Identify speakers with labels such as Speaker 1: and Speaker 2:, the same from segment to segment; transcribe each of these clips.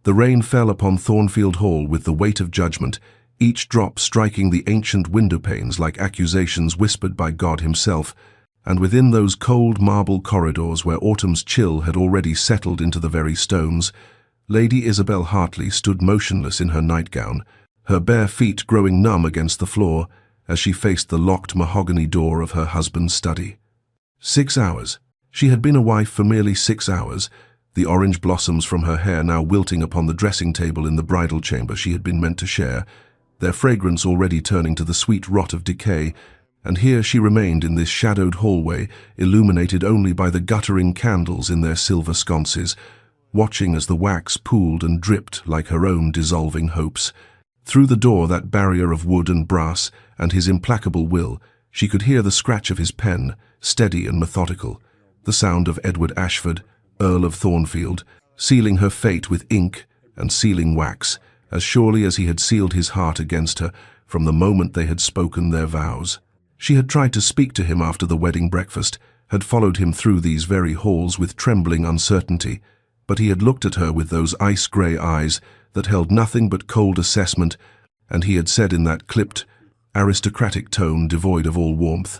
Speaker 1: The rain fell upon Thornfield Hall with the weight of judgment, each drop striking the ancient windowpanes like accusations whispered by God himself, and within those cold marble corridors where autumn's chill had already settled into the very stones, Lady Isabel Hartley stood motionless in her nightgown, her bare feet growing numb against the floor as she faced the locked mahogany door of her husband's study. 6 hours. She had been a wife for merely 6 hours, the orange blossoms from her hair now wilting upon the dressing table in the bridal chamber she had been meant to share, their fragrance already turning to the sweet rot of decay, and here she remained in this shadowed hallway, illuminated only by the guttering candles in their silver sconces, watching as the wax pooled and dripped like her own dissolving hopes. Through the door, that barrier of wood and brass, and his implacable will, she could hear the scratch of his pen, steady and methodical, the sound of Edward Ashford, Earl of Thornfield, sealing her fate with ink and sealing wax, as surely as he had sealed his heart against her from the moment they had spoken their vows. She had tried to speak to him after the wedding breakfast, had followed him through these very halls with trembling uncertainty, but he had looked at her with those ice-grey eyes that held nothing but cold assessment, and he had said in that clipped, aristocratic tone devoid of all warmth,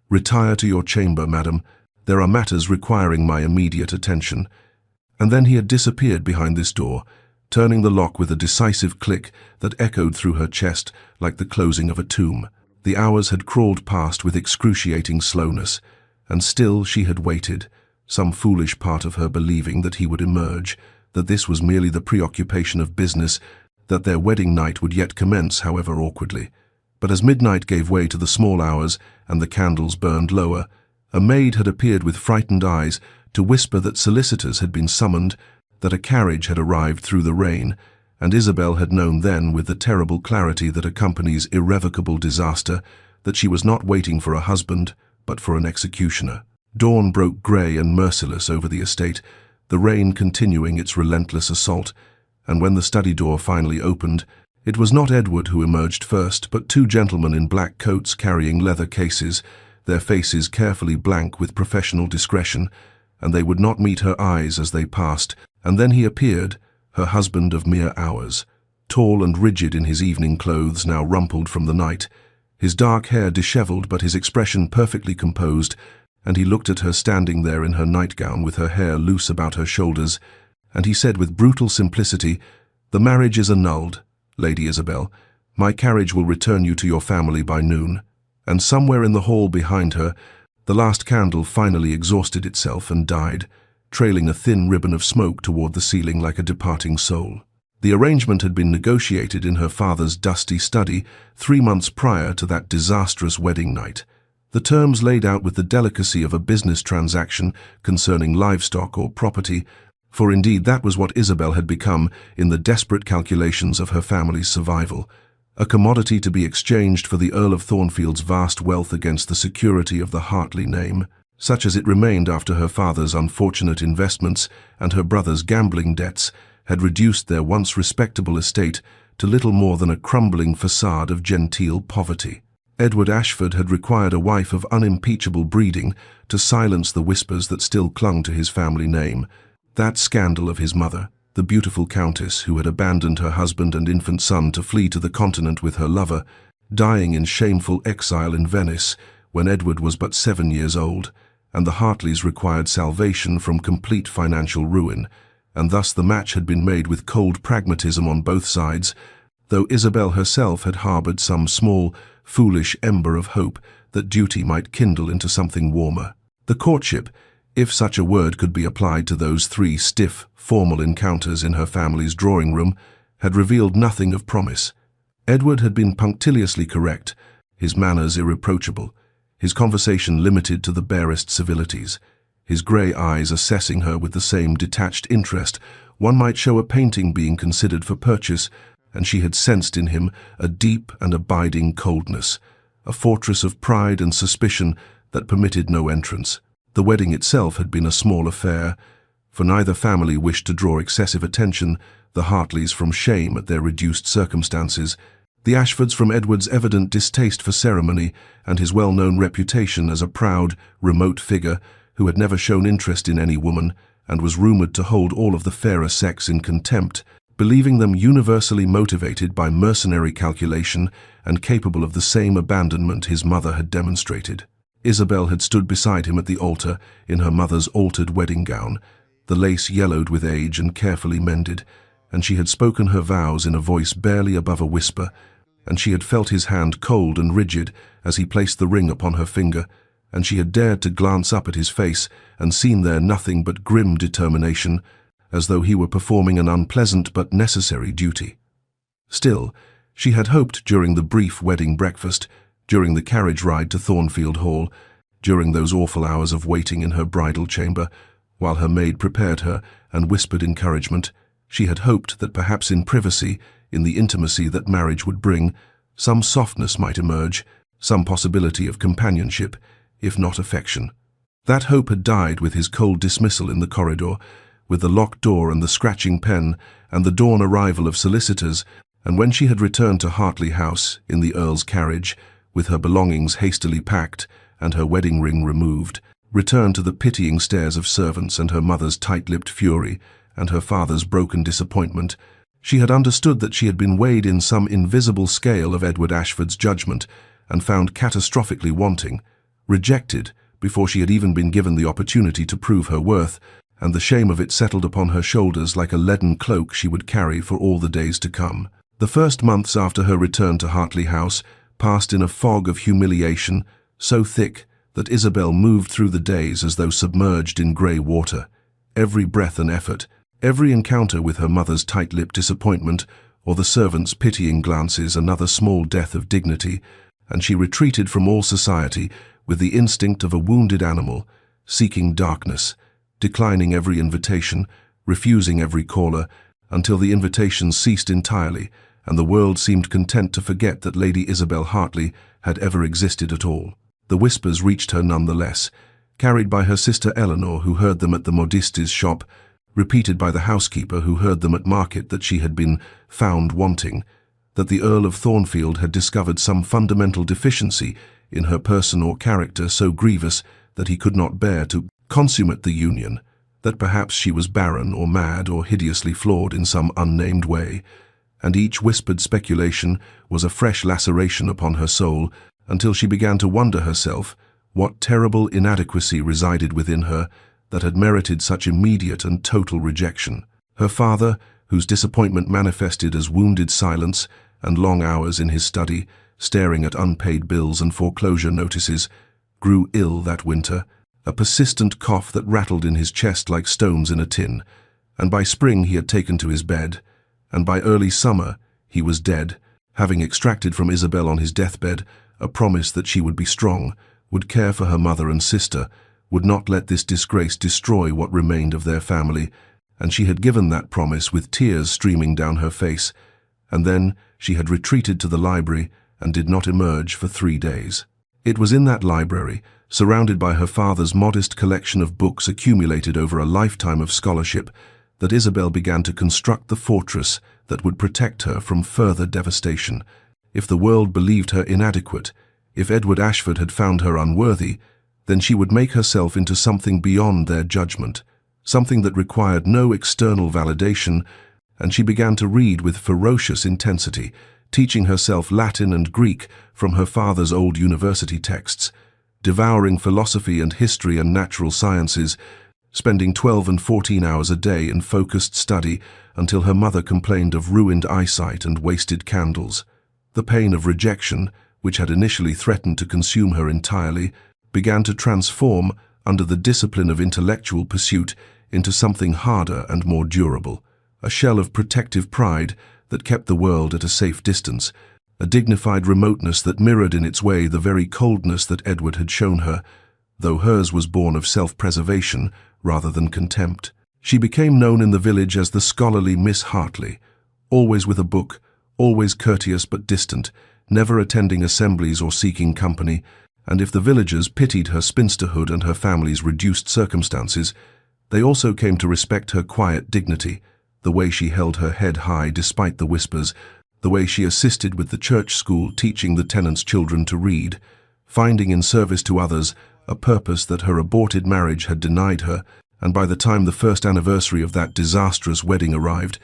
Speaker 1: "Retire to your chamber, madam. There are matters requiring my immediate attention." And then he had disappeared behind this door, turning the lock with a decisive click that echoed through her chest like the closing of a tomb. The hours had crawled past with excruciating slowness, and still she had waited, some foolish part of her believing that he would emerge, that this was merely the preoccupation of business, that their wedding night would yet commence, however awkwardly. But as midnight gave way to the small hours and the candles burned lower, a maid had appeared with frightened eyes to whisper that solicitors had been summoned, that a carriage had arrived through the rain, and Isabel had known then, with the terrible clarity that accompanies irrevocable disaster, that she was not waiting for a husband, but for an executioner. Dawn broke grey and merciless over the estate, the rain continuing its relentless assault, and when the study door finally opened, it was not Edward who emerged first, but 2 gentlemen in black coats carrying leather cases, their faces carefully blank with professional discretion, and they would not meet her eyes as they passed. And then he appeared, her husband of mere hours, tall and rigid in his evening clothes now rumpled from the night, his dark hair dishevelled but his expression perfectly composed, and he looked at her standing there in her nightgown with her hair loose about her shoulders, and he said with brutal simplicity, "The marriage is annulled, Lady Isabel. My carriage will return you to your family by noon." And somewhere in the hall behind her, the last candle finally exhausted itself and died, trailing a thin ribbon of smoke toward the ceiling like a departing soul. The arrangement had been negotiated in her father's dusty study 3 months prior to that disastrous wedding night. The terms laid out with the delicacy of a business transaction concerning livestock or property, for indeed that was what Isabel had become in the desperate calculations of her family's survival, a commodity to be exchanged for the Earl of Thornfield's vast wealth against the security of the Hartley name, such as it remained after her father's unfortunate investments and her brother's gambling debts had reduced their once respectable estate to little more than a crumbling facade of genteel poverty. Edward Ashford had required a wife of unimpeachable breeding to silence the whispers that still clung to his family name, that scandal of his mother, the beautiful countess who had abandoned her husband and infant son to flee to the continent with her lover, dying in shameful exile in Venice when Edward was but 7 years old, and the Hartleys required salvation from complete financial ruin, and thus the match had been made with cold pragmatism on both sides, though Isabel herself had harbored some small, foolish ember of hope that duty might kindle into something warmer. The courtship, if such a word could be applied to those 3 stiff, formal encounters in her family's drawing room, had revealed nothing of promise. Edward had been punctiliously correct, his manners irreproachable, his conversation limited to the barest civilities, his grey eyes assessing her with the same detached interest one might show a painting being considered for purchase, and she had sensed in him a deep and abiding coldness, a fortress of pride and suspicion that permitted no entrance. The wedding itself had been a small affair, for neither family wished to draw excessive attention, the Hartleys from shame at their reduced circumstances, the Ashfords from Edward's evident distaste for ceremony and his well-known reputation as a proud, remote figure who had never shown interest in any woman and was rumoured to hold all of the fairer sex in contempt, believing them universally motivated by mercenary calculation and capable of the same abandonment his mother had demonstrated. Isabel had stood beside him at the altar in her mother's altered wedding gown, the lace yellowed with age and carefully mended, and she had spoken her vows in a voice barely above a whisper, and she had felt his hand cold and rigid as he placed the ring upon her finger, and she had dared to glance up at his face and seen there nothing but grim determination, as though he were performing an unpleasant but necessary duty. Still, she had hoped during the brief wedding breakfast, during the carriage ride to Thornfield Hall, during those awful hours of waiting in her bridal chamber, while her maid prepared her and whispered encouragement, she had hoped that perhaps in privacy, in the intimacy that marriage would bring, some softness might emerge, some possibility of companionship, if not affection. That hope had died with his cold dismissal in the corridor, with the locked door and the scratching pen and the dawn arrival of solicitors, and when she had returned to Hartley House in the Earl's carriage, with her belongings hastily packed and her wedding ring removed, returned to the pitying stares of servants and her mother's tight-lipped fury and her father's broken disappointment, she had understood that she had been weighed in some invisible scale of Edward Ashford's judgment and found catastrophically wanting, rejected before she had even been given the opportunity to prove her worth, and the shame of it settled upon her shoulders like a leaden cloak she would carry for all the days to come. The first months after her return to Hartley House passed in a fog of humiliation so thick that Isabel moved through the days as though submerged in grey water. Every breath an effort, every encounter with her mother's tight-lipped disappointment or the servants' pitying glances another small death of dignity, and she retreated from all society with the instinct of a wounded animal, seeking darkness, declining every invitation, refusing every caller, until the invitations ceased entirely, and the world seemed content to forget that Lady Isabel Hartley had ever existed at all. The whispers reached her nonetheless, carried by her sister Eleanor, who heard them at the modiste's shop, repeated by the housekeeper, who heard them at market, that she had been found wanting, that the Earl of Thornfield had discovered some fundamental deficiency in her person or character so grievous that he could not bear to consummate the union, that perhaps she was barren or mad or hideously flawed in some unnamed way, and each whispered speculation was a fresh laceration upon her soul until she began to wonder herself what terrible inadequacy resided within her that had merited such immediate and total rejection. Her father, whose disappointment manifested as wounded silence and long hours in his study, staring at unpaid bills and foreclosure notices, grew ill that winter, a persistent cough that rattled in his chest like stones in a tin, and by spring he had taken to his bed, and by early summer he was dead, having extracted from Isabel on his deathbed a promise that she would be strong, would care for her mother and sister, would not let this disgrace destroy what remained of their family, and she had given that promise with tears streaming down her face, and then she had retreated to the library and did not emerge for 3 days. It was in that library, surrounded by her father's modest collection of books accumulated over a lifetime of scholarship, that Isabel began to construct the fortress that would protect her from further devastation. If the world believed her inadequate, if Edward Ashford had found her unworthy, then she would make herself into something beyond their judgment, something that required no external validation, and she began to read with ferocious intensity, teaching herself Latin and Greek from her father's old university texts, devouring philosophy and history and natural sciences, spending 12 and 14 hours a day in focused study until her mother complained of ruined eyesight and wasted candles. The pain of rejection, which had initially threatened to consume her entirely, began to transform, under the discipline of intellectual pursuit, into something harder and more durable, a shell of protective pride that kept the world at a safe distance, a dignified remoteness that mirrored in its way the very coldness that Edward had shown her, though hers was born of self-preservation rather than contempt. She became known in the village as the scholarly Miss Hartley, always with a book, always courteous but distant, never attending assemblies or seeking company, and if the villagers pitied her spinsterhood and her family's reduced circumstances, they also came to respect her quiet dignity, the way she held her head high despite the whispers, the way she assisted with the church school teaching the tenants' children to read, finding in service to others a purpose that her aborted marriage had denied her, and by the time the first anniversary of that disastrous wedding arrived,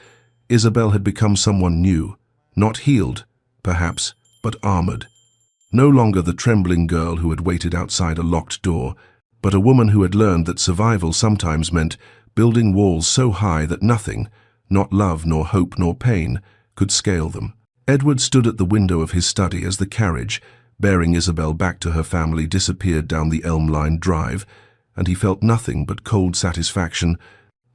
Speaker 1: Isabel had become someone new, not healed, perhaps, but armored. No longer the trembling girl who had waited outside a locked door, but a woman who had learned that survival sometimes meant building walls so high that nothing, not love nor hope nor pain, could scale them. Edward stood at the window of his study as the carriage, bearing Isabel back to her family, disappeared down the elm-lined drive, and he felt nothing but cold satisfaction,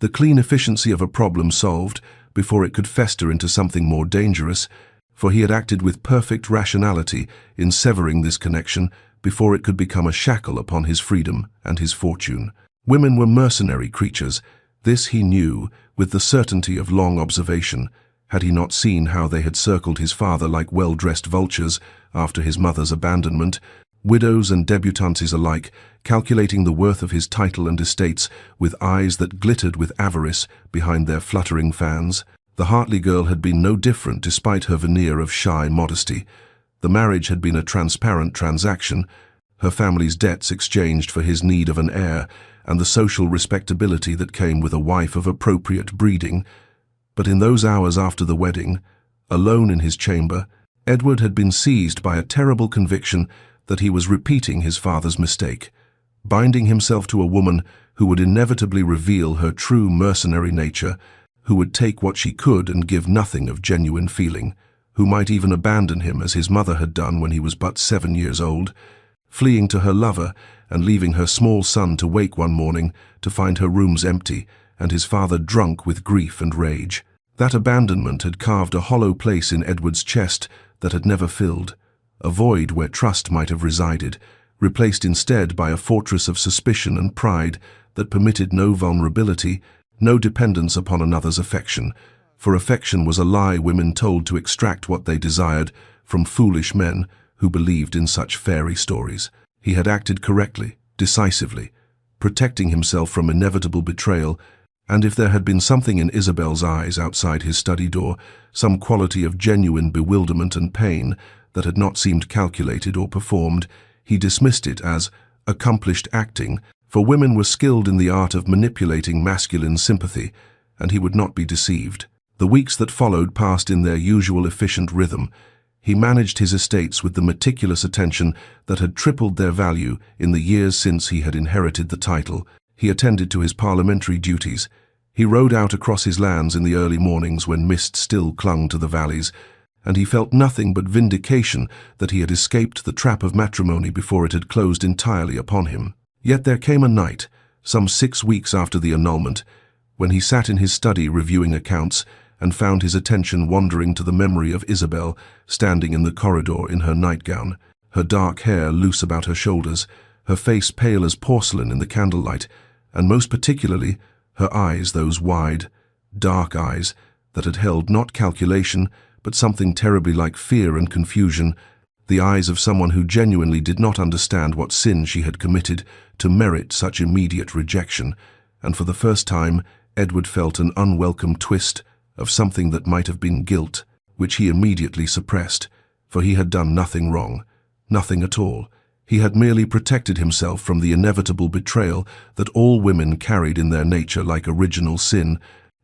Speaker 1: the clean efficiency of a problem solved before it could fester into something more dangerous, for he had acted with perfect rationality in severing this connection before it could become a shackle upon his freedom and his fortune. Women were mercenary creatures. This he knew with the certainty of long observation. Had he not seen how they had circled his father like well-dressed vultures after his mother's abandonment, widows and debutantes alike, calculating the worth of his title and estates with eyes that glittered with avarice behind their fluttering fans? The Hartley girl had been no different despite her veneer of shy modesty. The marriage had been a transparent transaction, her family's debts exchanged for his need of an heir and the social respectability that came with a wife of appropriate breeding. But in those hours after the wedding, alone in his chamber, Edward had been seized by a terrible conviction that he was repeating his father's mistake, binding himself to a woman who would inevitably reveal her true mercenary nature, who would take what she could and give nothing of genuine feeling, who might even abandon him as his mother had done when he was but 7 years old, fleeing to her lover and leaving her small son to wake one morning to find her rooms empty and his father drunk with grief and rage. That abandonment had carved a hollow place in Edward's chest that had never filled, a void where trust might have resided, replaced instead by a fortress of suspicion and pride that permitted no vulnerability, no dependence upon another's affection, for affection was a lie women told to extract what they desired from foolish men who believed in such fairy stories. He had acted correctly, decisively, protecting himself from inevitable betrayal, and if there had been something in Isabel's eyes outside his study door, some quality of genuine bewilderment and pain that had not seemed calculated or performed, he dismissed it as accomplished acting, for women were skilled in the art of manipulating masculine sympathy, and he would not be deceived. The weeks that followed passed in their usual efficient rhythm. He managed his estates with the meticulous attention that had tripled their value in the years since he had inherited the title. He attended to his parliamentary duties. He rode out across his lands in the early mornings when mist still clung to the valleys, and he felt nothing but vindication that he had escaped the trap of matrimony before it had closed entirely upon him. Yet there came a night, some 6 weeks after the annulment, when he sat in his study reviewing accounts and found his attention wandering to the memory of Isabel standing in the corridor in her nightgown, her dark hair loose about her shoulders, her face pale as porcelain in the candlelight, and most particularly her eyes, those wide, dark eyes that had held not calculation but something terribly like fear and confusion, the eyes of someone who genuinely did not understand what sin she had committed to merit such immediate rejection, and for the first time Edward felt an unwelcome twist of something that might have been guilt, which he immediately suppressed, for he had done nothing wrong, nothing at all. He had merely protected himself from the inevitable betrayal that all women carried in their nature like original sin,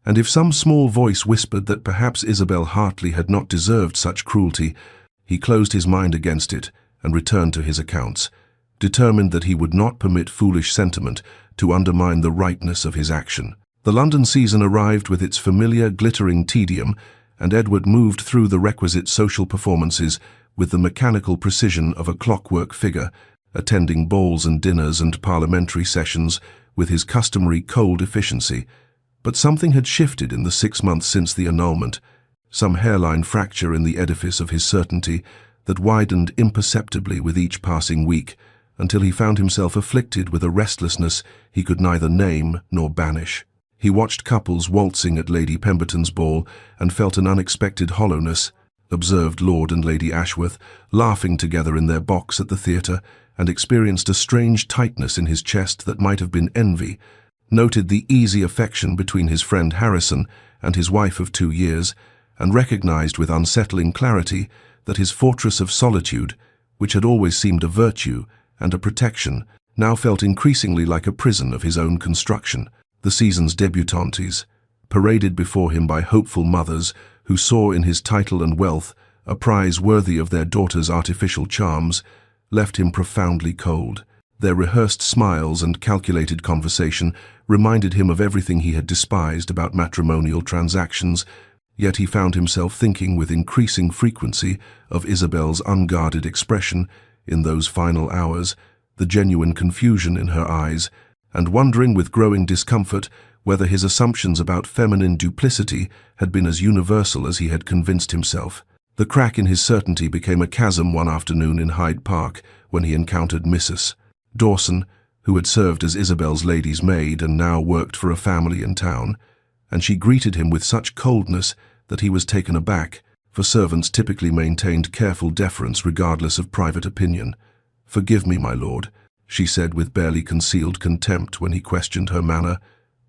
Speaker 1: and if some small voice whispered that perhaps Isabel Hartley had not deserved such cruelty, he closed his mind against it and returned to his accounts, determined that he would not permit foolish sentiment to undermine the rightness of his action. The London season arrived with its familiar glittering tedium, and Edward moved through the requisite social performances with the mechanical precision of a clockwork figure, attending balls and dinners and parliamentary sessions with his customary cold efficiency. But something had shifted in the 6 months since the annulment, some hairline fracture in the edifice of his certainty that widened imperceptibly with each passing week, until he found himself afflicted with a restlessness he could neither name nor banish. He watched couples waltzing at Lady Pemberton's ball and felt an unexpected hollowness, observed Lord and Lady Ashworth laughing together in their box at the theatre, and experienced a strange tightness in his chest that might have been envy, noted the easy affection between his friend Harrison and his wife of 2 years, and recognized with unsettling clarity that his fortress of solitude, which had always seemed a virtue and a protection, now felt increasingly like a prison of his own construction. The season's debutantes, paraded before him by hopeful mothers who saw in his title and wealth a prize worthy of their daughters' artificial charms, left him profoundly cold. Their rehearsed smiles and calculated conversation reminded him of everything he had despised about matrimonial transactions, yet he found himself thinking with increasing frequency of Isabel's unguarded expression in those final hours, the genuine confusion in her eyes, and wondering with growing discomfort whether his assumptions about feminine duplicity had been as universal as he had convinced himself. The crack in his certainty became a chasm one afternoon in Hyde Park when he encountered Mrs. Dawson, who had served as Isabel's lady's maid and now worked for a family in town, and she greeted him with such coldness that he was taken aback, for servants typically maintained careful deference regardless of private opinion. "Forgive me, my lord," she said with barely concealed contempt when he questioned her manner,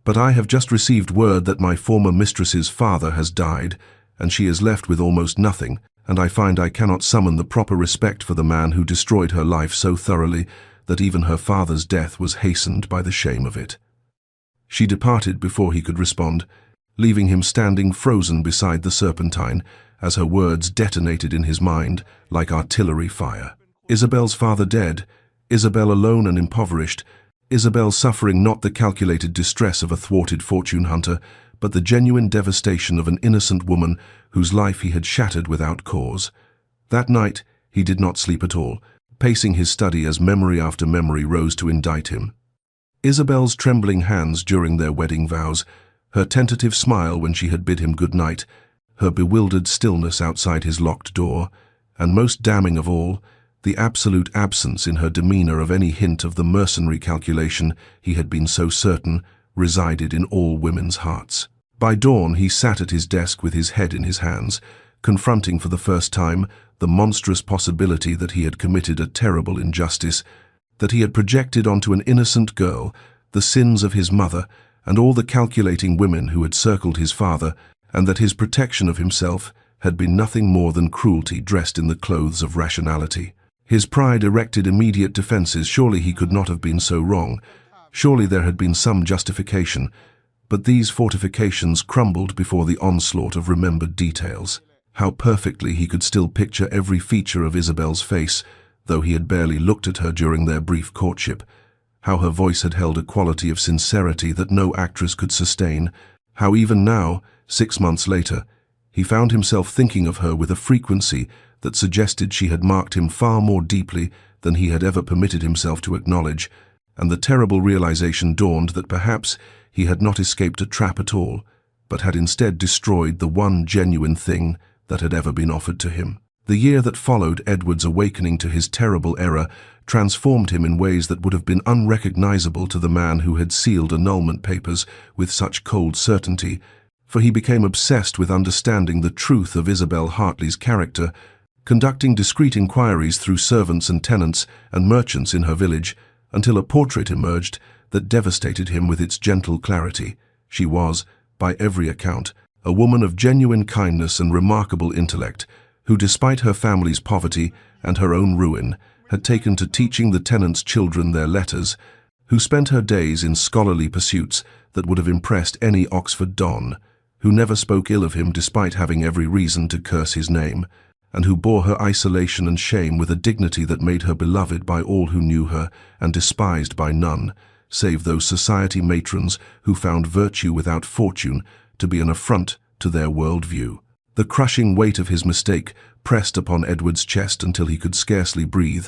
Speaker 1: "but I have just received word that my former mistress's father has died, and she is left with almost nothing, and I find I cannot summon the proper respect for the man who destroyed her life so thoroughly that even her father's death was hastened by the shame of it." She departed before he could respond, leaving him standing frozen beside the Serpentine as her words detonated in his mind like artillery fire. Isabel's father dead, Isabel alone and impoverished, Isabel suffering not the calculated distress of a thwarted fortune hunter, but the genuine devastation of an innocent woman whose life he had shattered without cause. That night he did not sleep at all, pacing his study as memory after memory rose to indict him. Isabel's trembling hands during their wedding vows, her tentative smile when she had bid him good night, her bewildered stillness outside his locked door, and most damning of all, the absolute absence in her demeanor of any hint of the mercenary calculation he had been so certain resided in all women's hearts. By dawn he sat at his desk with his head in his hands, confronting for the first time the monstrous possibility that he had committed a terrible injustice, that he had projected onto an innocent girl the sins of his mother and all the calculating women who had circled his father, and that his protection of himself had been nothing more than cruelty dressed in the clothes of rationality. His pride erected immediate defenses. Surely he could not have been so wrong. Surely there had been some justification, but these fortifications crumbled before the onslaught of remembered details. How perfectly he could still picture every feature of Isabel's face, though he had barely looked at her during their brief courtship. How her voice had held a quality of sincerity that no actress could sustain. How even now, 6 months later, he found himself thinking of her with a frequency that suggested she had marked him far more deeply than he had ever permitted himself to acknowledge, and the terrible realization dawned that perhaps he had not escaped a trap at all, but had instead destroyed the one genuine thing that had ever been offered to him. The year that followed Edward's awakening to his terrible error transformed him in ways that would have been unrecognizable to the man who had sealed annulment papers with such cold certainty, for he became obsessed with understanding the truth of Isabel Hartley's character, conducting discreet inquiries through servants and tenants and merchants in her village, until a portrait emerged that devastated him with its gentle clarity. She was, by every account, a woman of genuine kindness and remarkable intellect, who, despite her family's poverty and her own ruin, had taken to teaching the tenants' children their letters, who spent her days in scholarly pursuits that would have impressed any Oxford don, who never spoke ill of him despite having every reason to curse his name, and who bore her isolation and shame with a dignity that made her beloved by all who knew her and despised by none, save those society matrons who found virtue without fortune to be an affront to their world-view. The crushing weight of his mistake pressed upon Edward's chest until he could scarcely breathe,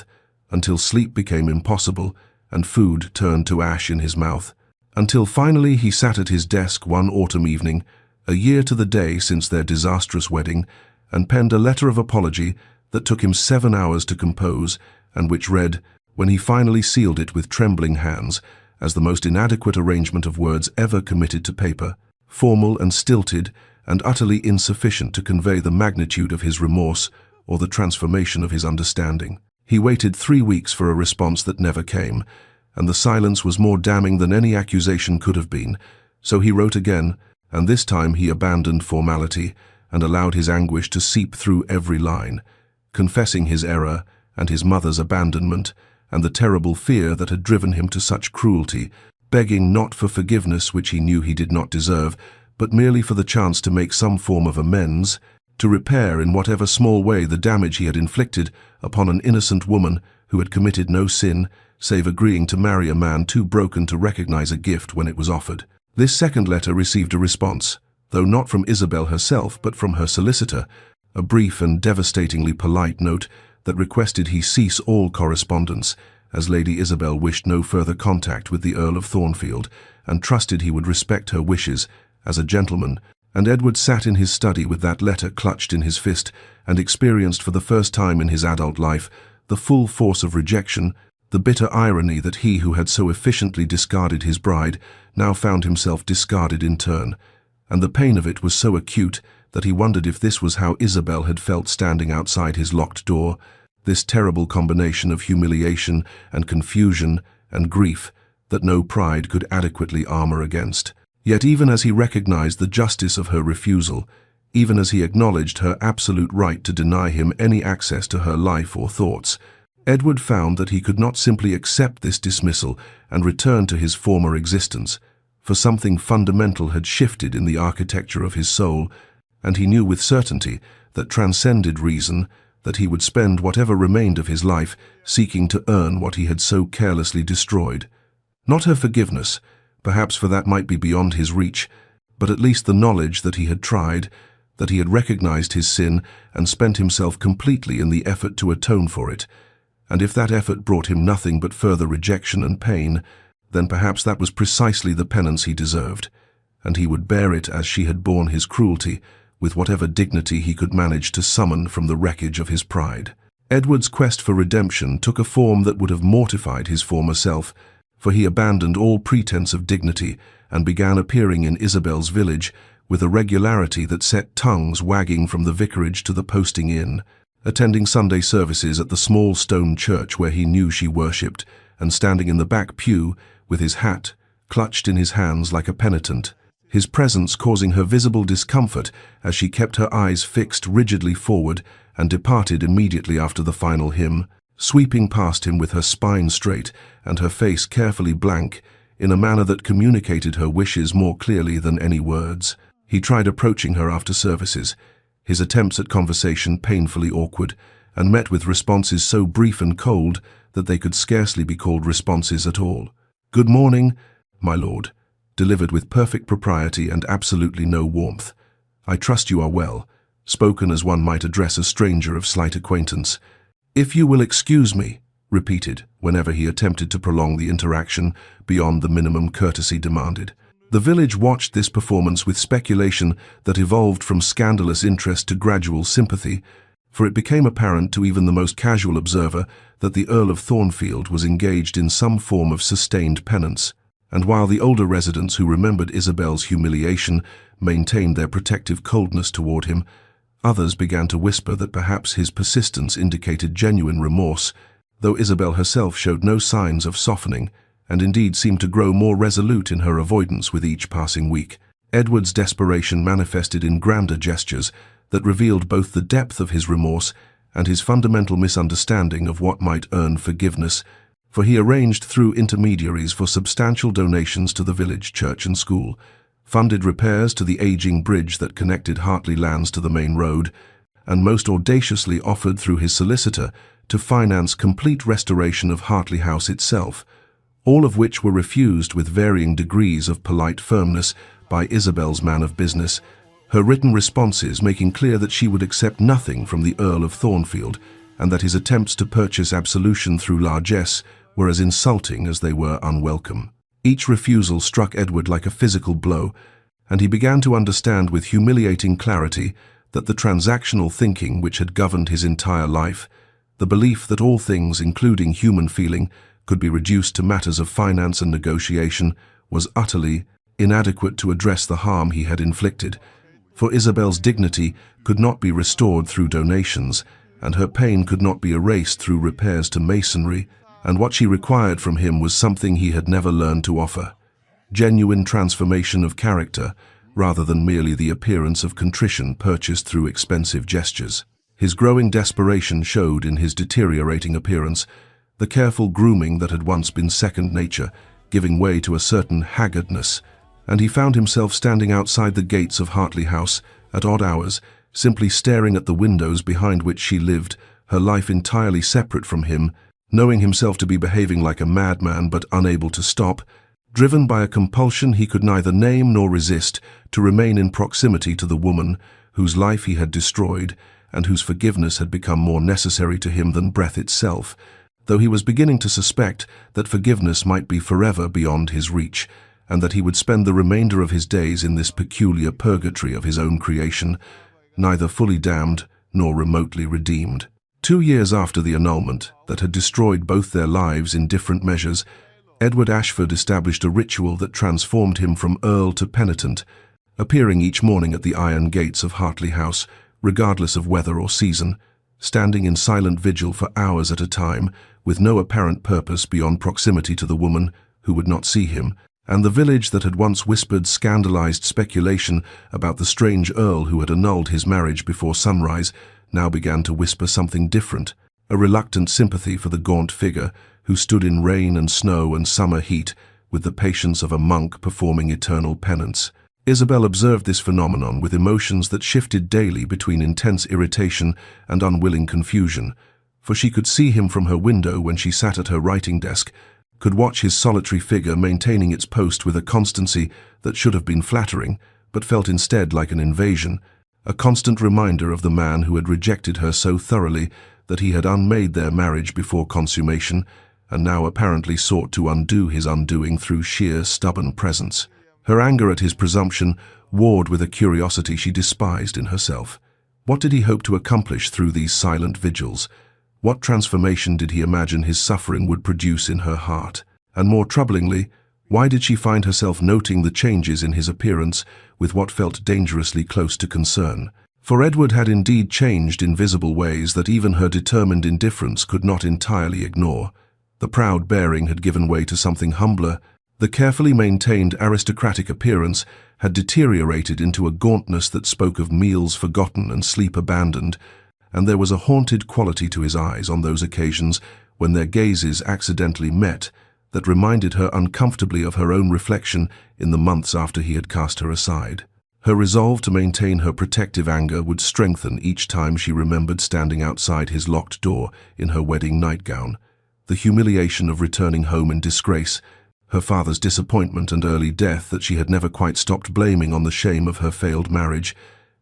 Speaker 1: until sleep became impossible and food turned to ash in his mouth, until finally he sat at his desk one autumn evening, a year to the day since their disastrous wedding, and penned a letter of apology that took him 7 hours to compose, and which read, when he finally sealed it with trembling hands, as the most inadequate arrangement of words ever committed to paper, formal and stilted, and utterly insufficient to convey the magnitude of his remorse or the transformation of his understanding. He waited 3 weeks for a response that never came, and the silence was more damning than any accusation could have been, so he wrote again, and this time he abandoned formality and allowed his anguish to seep through every line, confessing his error and his mother's abandonment and the terrible fear that had driven him to such cruelty, begging not for forgiveness which he knew he did not deserve, but merely for the chance to make some form of amends, to repair in whatever small way the damage he had inflicted upon an innocent woman who had committed no sin, save agreeing to marry a man too broken to recognize a gift when it was offered. This second letter received a response, though not from Isabel herself, but from her solicitor, a brief and devastatingly polite note that requested he cease all correspondence, as Lady Isabel wished no further contact with the Earl of Thornfield, and trusted he would respect her wishes as a gentleman. And Edward sat in his study with that letter clutched in his fist, and experienced for the first time in his adult life the full force of rejection, the bitter irony that he who had so efficiently discarded his bride now found himself discarded in turn. And the pain of it was so acute that he wondered if this was how Isabel had felt standing outside his locked door, this terrible combination of humiliation and confusion and grief that no pride could adequately armor against. Yet even as he recognized the justice of her refusal, even as he acknowledged her absolute right to deny him any access to her life or thoughts, Edward found that he could not simply accept this dismissal and return to his former existence, for something fundamental had shifted in the architecture of his soul, and he knew with certainty that transcended reason that he would spend whatever remained of his life seeking to earn what he had so carelessly destroyed. Not her forgiveness, perhaps, for that might be beyond his reach, but at least the knowledge that he had tried, that he had recognized his sin and spent himself completely in the effort to atone for it. And if that effort brought him nothing but further rejection and pain, then perhaps that was precisely the penance he deserved, and he would bear it as she had borne his cruelty, with whatever dignity he could manage to summon from the wreckage of his pride. Edward's quest for redemption took a form that would have mortified his former self, for he abandoned all pretense of dignity and began appearing in Isabel's village with a regularity that set tongues wagging from the vicarage to the posting inn, attending Sunday services at the small stone church where he knew she worshipped, and standing in the back pew with his hat clutched in his hands like a penitent, his presence causing her visible discomfort as she kept her eyes fixed rigidly forward and departed immediately after the final hymn, sweeping past him with her spine straight and her face carefully blank, in a manner that communicated her wishes more clearly than any words. He tried approaching her after services, his attempts at conversation painfully awkward, and met with responses so brief and cold that they could scarcely be called responses at all. "Good morning, my lord," delivered with perfect propriety and absolutely no warmth. "I trust you are well," spoken as one might address a stranger of slight acquaintance. "If you will excuse me," repeated whenever he attempted to prolong the interaction beyond the minimum courtesy demanded. The village watched this performance with speculation that evolved from scandalous interest to gradual sympathy, for it became apparent to even the most casual observer that the Earl of Thornfield was engaged in some form of sustained penance, and while the older residents who remembered Isabel's humiliation maintained their protective coldness toward him, others began to whisper that perhaps his persistence indicated genuine remorse, though Isabel herself showed no signs of softening, and indeed seemed to grow more resolute in her avoidance with each passing week. Edward's desperation manifested in grander gestures that revealed both the depth of his remorse and his fundamental misunderstanding of what might earn forgiveness, for he arranged through intermediaries for substantial donations to the village church and school, funded repairs to the aging bridge that connected Hartley lands to the main road, and most audaciously offered through his solicitor to finance complete restoration of Hartley House itself, all of which were refused with varying degrees of polite firmness by Isabel's man of business, her written responses making clear that she would accept nothing from the Earl of Thornfield, and that his attempts to purchase absolution through largesse were as insulting as they were unwelcome. Each refusal struck Edward like a physical blow, and he began to understand with humiliating clarity that the transactional thinking which had governed his entire life, the belief that all things, including human feeling, could be reduced to matters of finance and negotiation, was utterly inadequate to address the harm he had inflicted, for Isabel's dignity could not be restored through donations, and her pain could not be erased through repairs to masonry, and what she required from him was something he had never learned to offer: genuine transformation of character, rather than merely the appearance of contrition purchased through expensive gestures. His growing desperation showed in his deteriorating appearance, the careful grooming that had once been second nature, giving way to a certain haggardness, and he found himself standing outside the gates of Hartley House at odd hours, simply staring at the windows behind which she lived, her life entirely separate from him, knowing himself to be behaving like a madman but unable to stop, driven by a compulsion he could neither name nor resist to remain in proximity to the woman whose life he had destroyed and whose forgiveness had become more necessary to him than breath itself, though he was beginning to suspect that forgiveness might be forever beyond his reach, and that he would spend the remainder of his days in this peculiar purgatory of his own creation, neither fully damned nor remotely redeemed. 2 years after the annulment that had destroyed both their lives in different measures, Edward Ashford established a ritual that transformed him from earl to penitent, appearing each morning at the iron gates of Hartley House, regardless of weather or season, standing in silent vigil for hours at a time, with no apparent purpose beyond proximity to the woman who would not see him, and the village that had once whispered scandalized speculation about the strange earl who had annulled his marriage before sunrise now began to whisper something different, a reluctant sympathy for the gaunt figure who stood in rain and snow and summer heat with the patience of a monk performing eternal penance. Isabel observed this phenomenon with emotions that shifted daily between intense irritation and unwilling confusion, for she could see him from her window when she sat at her writing desk, could watch his solitary figure maintaining its post with a constancy that should have been flattering, but felt instead like an invasion, a constant reminder of the man who had rejected her so thoroughly that he had unmade their marriage before consummation, and now apparently sought to undo his undoing through sheer stubborn presence. Her anger at his presumption warred with a curiosity she despised in herself. What did he hope to accomplish through these silent vigils? What transformation did he imagine his suffering would produce in her heart? And more troublingly, why did she find herself noting the changes in his appearance with what felt dangerously close to concern? For Edward had indeed changed in visible ways that even her determined indifference could not entirely ignore. The proud bearing had given way to something humbler. The carefully maintained aristocratic appearance had deteriorated into a gauntness that spoke of meals forgotten and sleep abandoned, and there was a haunted quality to his eyes on those occasions when their gazes accidentally met that reminded her uncomfortably of her own reflection in the months after he had cast her aside. Her resolve to maintain her protective anger would strengthen each time she remembered standing outside his locked door in her wedding nightgown. The humiliation of returning home in disgrace, her father's disappointment and early death that she had never quite stopped blaming on the shame of her failed marriage,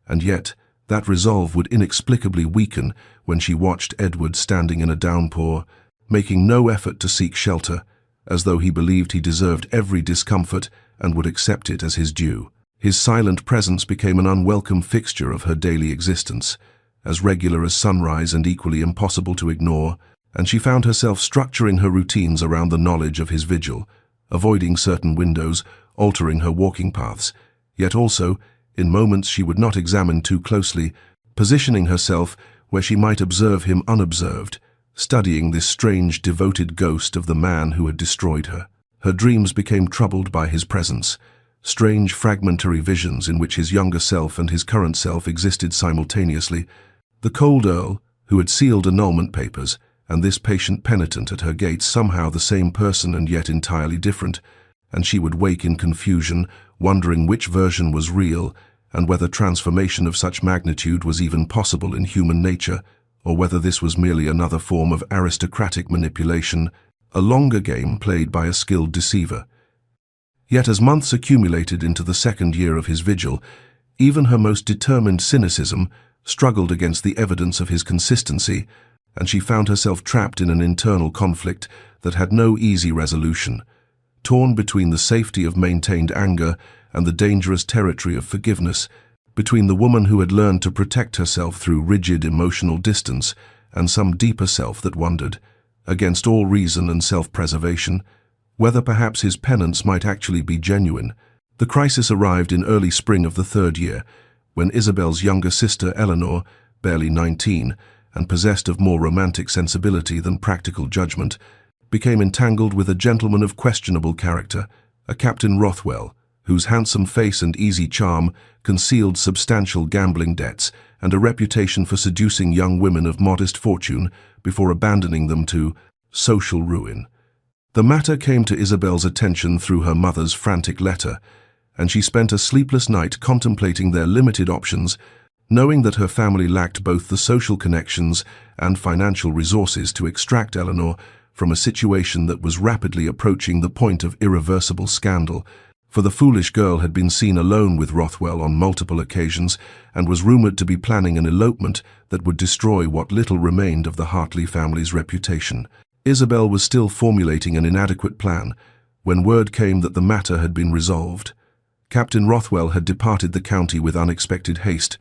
Speaker 1: and yet that resolve would inexplicably weaken when she watched Edward standing in a downpour, making no effort to seek shelter, as though he believed he deserved every discomfort and would accept it as his due. His silent presence became an unwelcome fixture of her daily existence, as regular as sunrise and equally impossible to ignore, and she found herself structuring her routines around the knowledge of his vigil, avoiding certain windows, altering her walking paths, yet also, in moments she would not examine too closely, positioning herself where she might observe him unobserved, studying this strange, devoted ghost of the man who had destroyed her. Her dreams became troubled by his presence, strange fragmentary visions in which his younger self and his current self existed simultaneously. The cold earl, who had sealed annulment papers, and this patient penitent at her gates somehow the same person and yet entirely different, and she would wake in confusion, wondering which version was real, and whether transformation of such magnitude was even possible in human nature, or whether this was merely another form of aristocratic manipulation, a longer game played by a skilled deceiver. Yet as months accumulated into the second year of his vigil, even her most determined cynicism struggled against the evidence of his consistency, and she found herself trapped in an internal conflict that had no easy resolution, torn between the safety of maintained anger and the dangerous territory of forgiveness, between the woman who had learned to protect herself through rigid emotional distance and some deeper self that wondered, against all reason and self-preservation, whether perhaps his penance might actually be genuine. The crisis arrived in early spring of the third year, when Isabel's younger sister Eleanor, barely 19, and possessed of more romantic sensibility than practical judgment, became entangled with a gentleman of questionable character, a Captain Rothwell, whose handsome face and easy charm concealed substantial gambling debts and a reputation for seducing young women of modest fortune before abandoning them to social ruin. The matter came to Isabel's attention through her mother's frantic letter, and she spent a sleepless night contemplating their limited options, knowing that her family lacked both the social connections and financial resources to extract Eleanor from a situation that was rapidly approaching the point of irreversible scandal. For the foolish girl had been seen alone with Rothwell on multiple occasions and was rumored to be planning an elopement that would destroy what little remained of the Hartley family's reputation. Isabel was still formulating an inadequate plan when word came that the matter had been resolved. Captain Rothwell had departed the county with unexpected haste,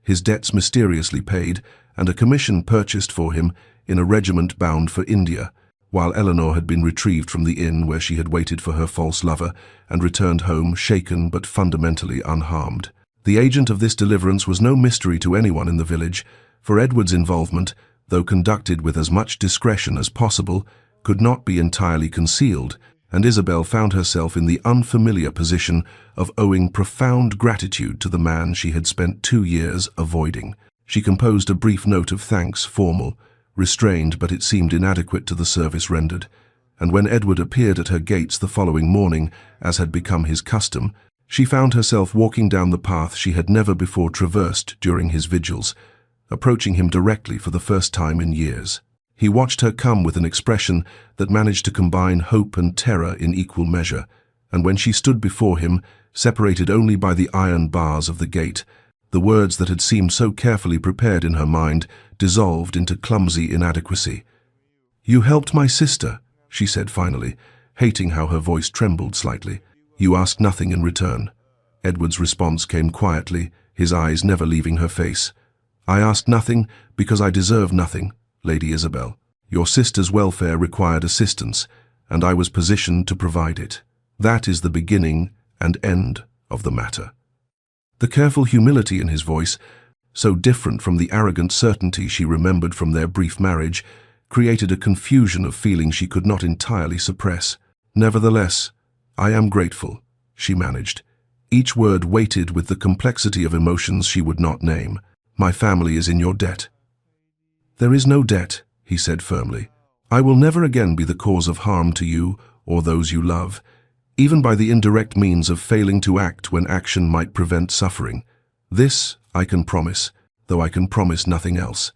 Speaker 1: his debts mysteriously paid, and a commission purchased for him in a regiment bound for India, while Eleanor had been retrieved from the inn where she had waited for her false lover and returned home shaken but fundamentally unharmed. The agent of this deliverance was no mystery to anyone in the village, for Edward's involvement, though conducted with as much discretion as possible, could not be entirely concealed, and Isabel found herself in the unfamiliar position of owing profound gratitude to the man she had spent 2 years avoiding. She composed a brief note of thanks, formal, restrained, but it seemed inadequate to the service rendered, and when Edward appeared at her gates the following morning, as had become his custom, she found herself walking down the path she had never before traversed during his vigils, approaching him directly for the first time in years. He watched her come with an expression that managed to combine hope and terror in equal measure, and when she stood before him, separated only by the iron bars of the gate, the words that had seemed so carefully prepared in her mind dissolved into clumsy inadequacy. "You helped my sister," she said finally, hating how her voice trembled slightly. "You asked nothing in return." Edward's response came quietly, his eyes never leaving her face. "I asked nothing because I deserve nothing, Lady Isabel. Your sister's welfare required assistance, and I was positioned to provide it. That is the beginning and end of the matter." The careful humility in his voice, so different from the arrogant certainty she remembered from their brief marriage, created a confusion of feeling she could not entirely suppress. "Nevertheless, I am grateful," she managed, each word weighted with the complexity of emotions she would not name. "My family is in your debt." "There is no debt," he said firmly. "I will never again be the cause of harm to you or those you love, even by the indirect means of failing to act when action might prevent suffering. This I can promise, though I can promise nothing else."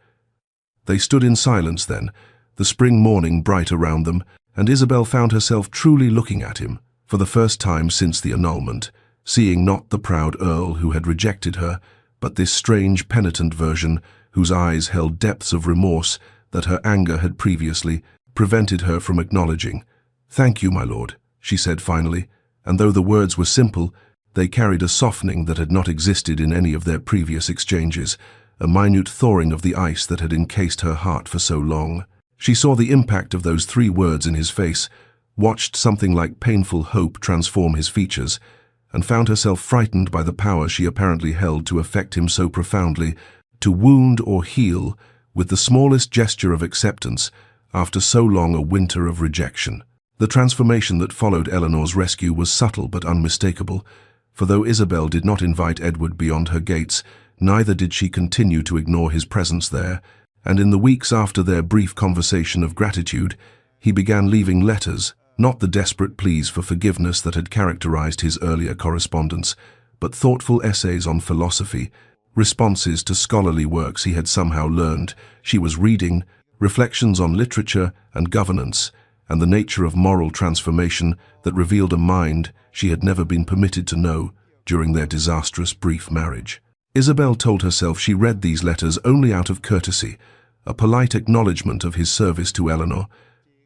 Speaker 1: They stood in silence then, the spring morning bright around them, and Isabel found herself truly looking at him, for the first time since the annulment, seeing not the proud Earl who had rejected her, but this strange penitent version whose eyes held depths of remorse that her anger had previously prevented her from acknowledging. "Thank you, my lord," she said finally, and though the words were simple, they carried a softening that had not existed in any of their previous exchanges, a minute thawing of the ice that had encased her heart for so long. She saw the impact of those 3 words in his face, watched something like painful hope transform his features, and found herself frightened by the power she apparently held to affect him so profoundly, to wound or heal with the smallest gesture of acceptance after so long a winter of rejection. The transformation that followed Eleanor's rescue was subtle but unmistakable, for though Isabel did not invite Edward beyond her gates, neither did she continue to ignore his presence there, and in the weeks after their brief conversation of gratitude, he began leaving letters, not the desperate pleas for forgiveness that had characterized his earlier correspondence, but thoughtful essays on philosophy, responses to scholarly works he had somehow learned she was reading, reflections on literature and governance, and the nature of moral transformation that revealed a mind she had never been permitted to know during their disastrous brief marriage. Isabel told herself she read these letters only out of courtesy, a polite acknowledgement of his service to Eleanor,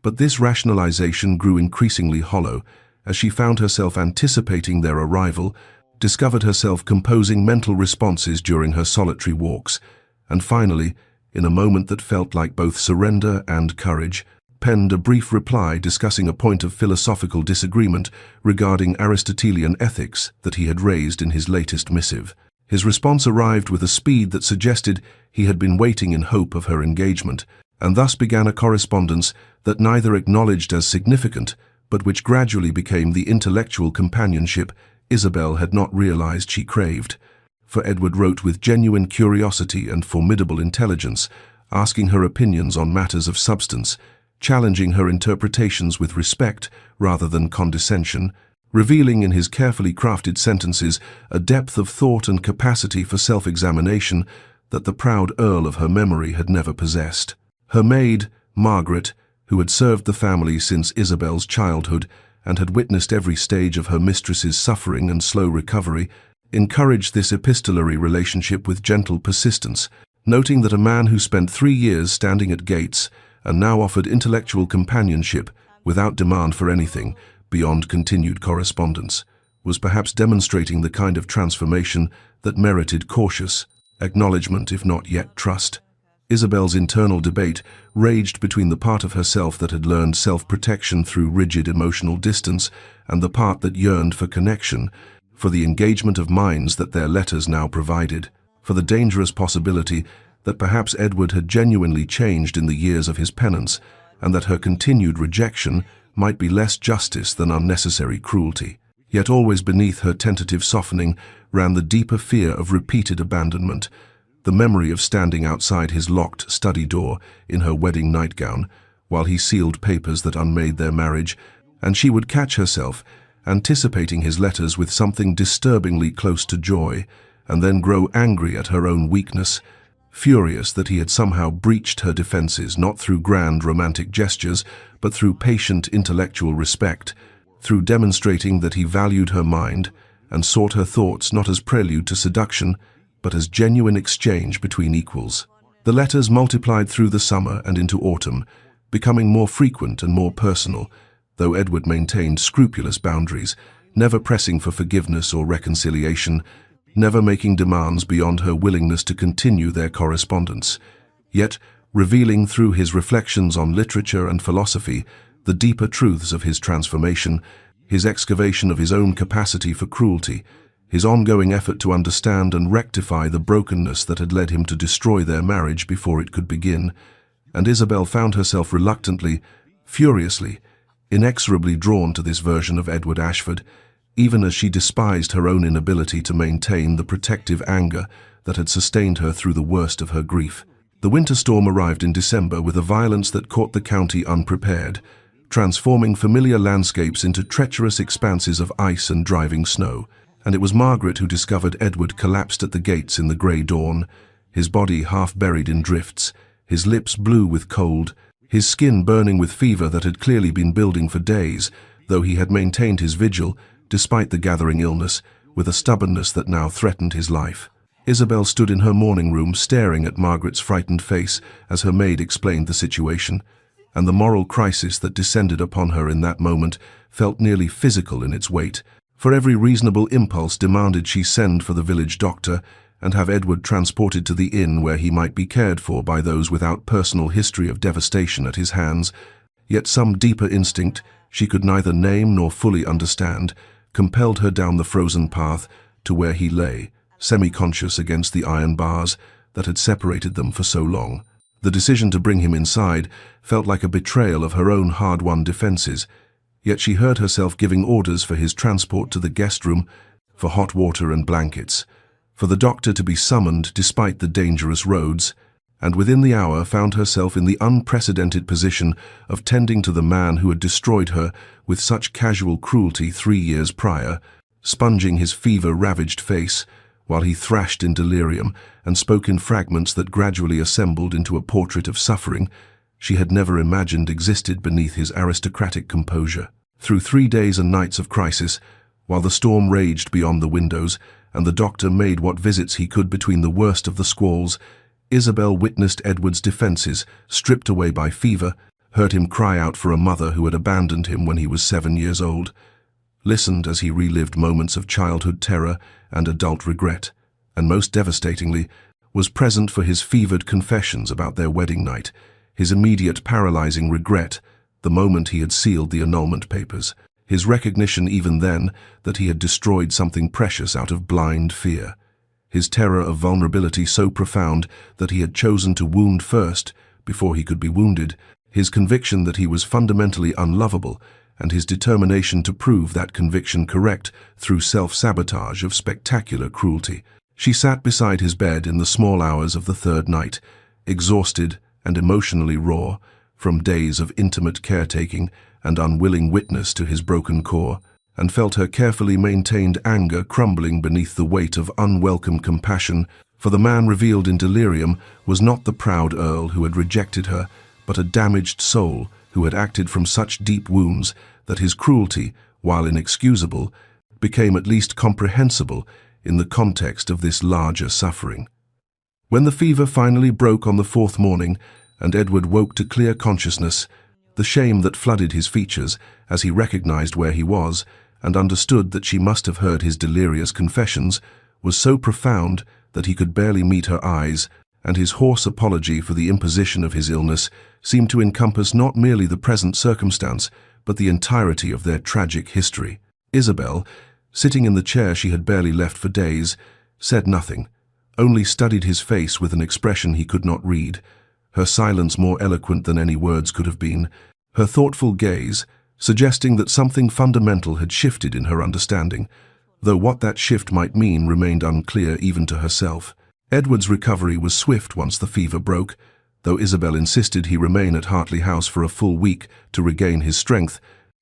Speaker 1: but this rationalization grew increasingly hollow as she found herself anticipating their arrival, discovered herself composing mental responses during her solitary walks, and finally, in a moment that felt like both surrender and courage, penned a brief reply discussing a point of philosophical disagreement regarding Aristotelian ethics that he had raised in his latest missive. His response arrived with a speed that suggested he had been waiting in hope of her engagement, and thus began a correspondence that neither acknowledged as significant, but which gradually became the intellectual companionship Isabel had not realized she craved. For Edward wrote with genuine curiosity and formidable intelligence, asking her opinions on matters of substance, challenging her interpretations with respect rather than condescension, revealing in his carefully crafted sentences a depth of thought and capacity for self-examination that the proud earl of her memory had never possessed. Her maid, Margaret, who had served the family since Isabel's childhood and had witnessed every stage of her mistress's suffering and slow recovery, encouraged this epistolary relationship with gentle persistence, noting that a man who spent 3 years standing at gates and now offered intellectual companionship without demand for anything beyond continued correspondence was perhaps demonstrating the kind of transformation that merited cautious acknowledgement, if not yet trust. Isabel's internal debate raged between the part of herself that had learned self-protection through rigid emotional distance and the part that yearned for connection, for the engagement of minds that their letters now provided, for the dangerous possibility that perhaps Edward had genuinely changed in the years of his penance, and that her continued rejection might be less justice than unnecessary cruelty. Yet always beneath her tentative softening ran the deeper fear of repeated abandonment, the memory of standing outside his locked study door in her wedding nightgown while he sealed papers that unmade their marriage, and she would catch herself anticipating his letters with something disturbingly close to joy, and then grow angry at her own weakness, furious that he had somehow breached her defenses not through grand romantic gestures, but through patient intellectual respect, through demonstrating that he valued her mind and sought her thoughts not as prelude to seduction, but as genuine exchange between equals. The letters multiplied through the summer and into autumn, becoming more frequent and more personal, though Edward maintained scrupulous boundaries, never pressing for forgiveness or reconciliation, never making demands beyond her willingness to continue their correspondence, yet revealing through his reflections on literature and philosophy the deeper truths of his transformation, his excavation of his own capacity for cruelty, his ongoing effort to understand and rectify the brokenness that had led him to destroy their marriage before it could begin. And Isabel found herself reluctantly, furiously, inexorably drawn to this version of Edward Ashford, even as she despised her own inability to maintain the protective anger that had sustained her through the worst of her grief. The winter storm arrived in December with a violence that caught the county unprepared, transforming familiar landscapes into treacherous expanses of ice and driving snow. And it was Margaret who discovered Edward collapsed at the gates in the grey dawn, his body half buried in drifts, his lips blue with cold, his skin burning with fever that had clearly been building for days, though he had maintained his vigil, despite the gathering illness, with a stubbornness that now threatened his life. Isabel stood in her morning room staring at Margaret's frightened face as her maid explained the situation, and the moral crisis that descended upon her in that moment felt nearly physical in its weight, for every reasonable impulse demanded she send for the village doctor and have Edward transported to the inn where he might be cared for by those without personal history of devastation at his hands. Yet some deeper instinct, she could neither name nor fully understand, compelled her down the frozen path to where he lay, semi-conscious against the iron bars that had separated them for so long. The decision to bring him inside felt like a betrayal of her own hard-won defenses, yet she heard herself giving orders for his transport to the guest room, for hot water and blankets, for the doctor to be summoned despite the dangerous roads, and within the hour found herself in the unprecedented position of tending to the man who had destroyed her with such casual cruelty 3 years prior, sponging his fever-ravaged face, while he thrashed in delirium and spoke in fragments that gradually assembled into a portrait of suffering she had never imagined existed beneath his aristocratic composure. Through 3 days and nights of crisis, while the storm raged beyond the windows and the doctor made what visits he could between the worst of the squalls, Isabel witnessed Edward's defenses stripped away by fever, heard him cry out for a mother who had abandoned him when he was 7 years old, listened as he relived moments of childhood terror and adult regret, and most devastatingly, was present for his fevered confessions about their wedding night, his immediate paralyzing regret the moment he had sealed the annulment papers, his recognition even then that he had destroyed something precious out of blind fear, his terror of vulnerability so profound that he had chosen to wound first before he could be wounded, his conviction that he was fundamentally unlovable, and his determination to prove that conviction correct through self-sabotage of spectacular cruelty. She sat beside his bed in the small hours of the third night, exhausted and emotionally raw, from days of intimate caretaking and unwilling witness to his broken core, and felt her carefully maintained anger crumbling beneath the weight of unwelcome compassion, for the man revealed in delirium was not the proud Earl who had rejected her, but a damaged soul who had acted from such deep wounds that his cruelty, while inexcusable, became at least comprehensible in the context of this larger suffering. When the fever finally broke on the fourth morning, and Edward woke to clear consciousness, the shame that flooded his features as he recognized where he was and understood that she must have heard his delirious confessions was so profound that he could barely meet her eyes, and his hoarse apology for the imposition of his illness seemed to encompass not merely the present circumstance, but the entirety of their tragic history. Isabel, sitting in the chair she had barely left for days, said nothing, only studied his face with an expression he could not read, her silence more eloquent than any words could have been, her thoughtful gaze suggesting that something fundamental had shifted in her understanding, though what that shift might mean remained unclear even to herself. Edward's recovery was swift once the fever broke, though Isabel insisted he remain at Hartley House for a full week to regain his strength,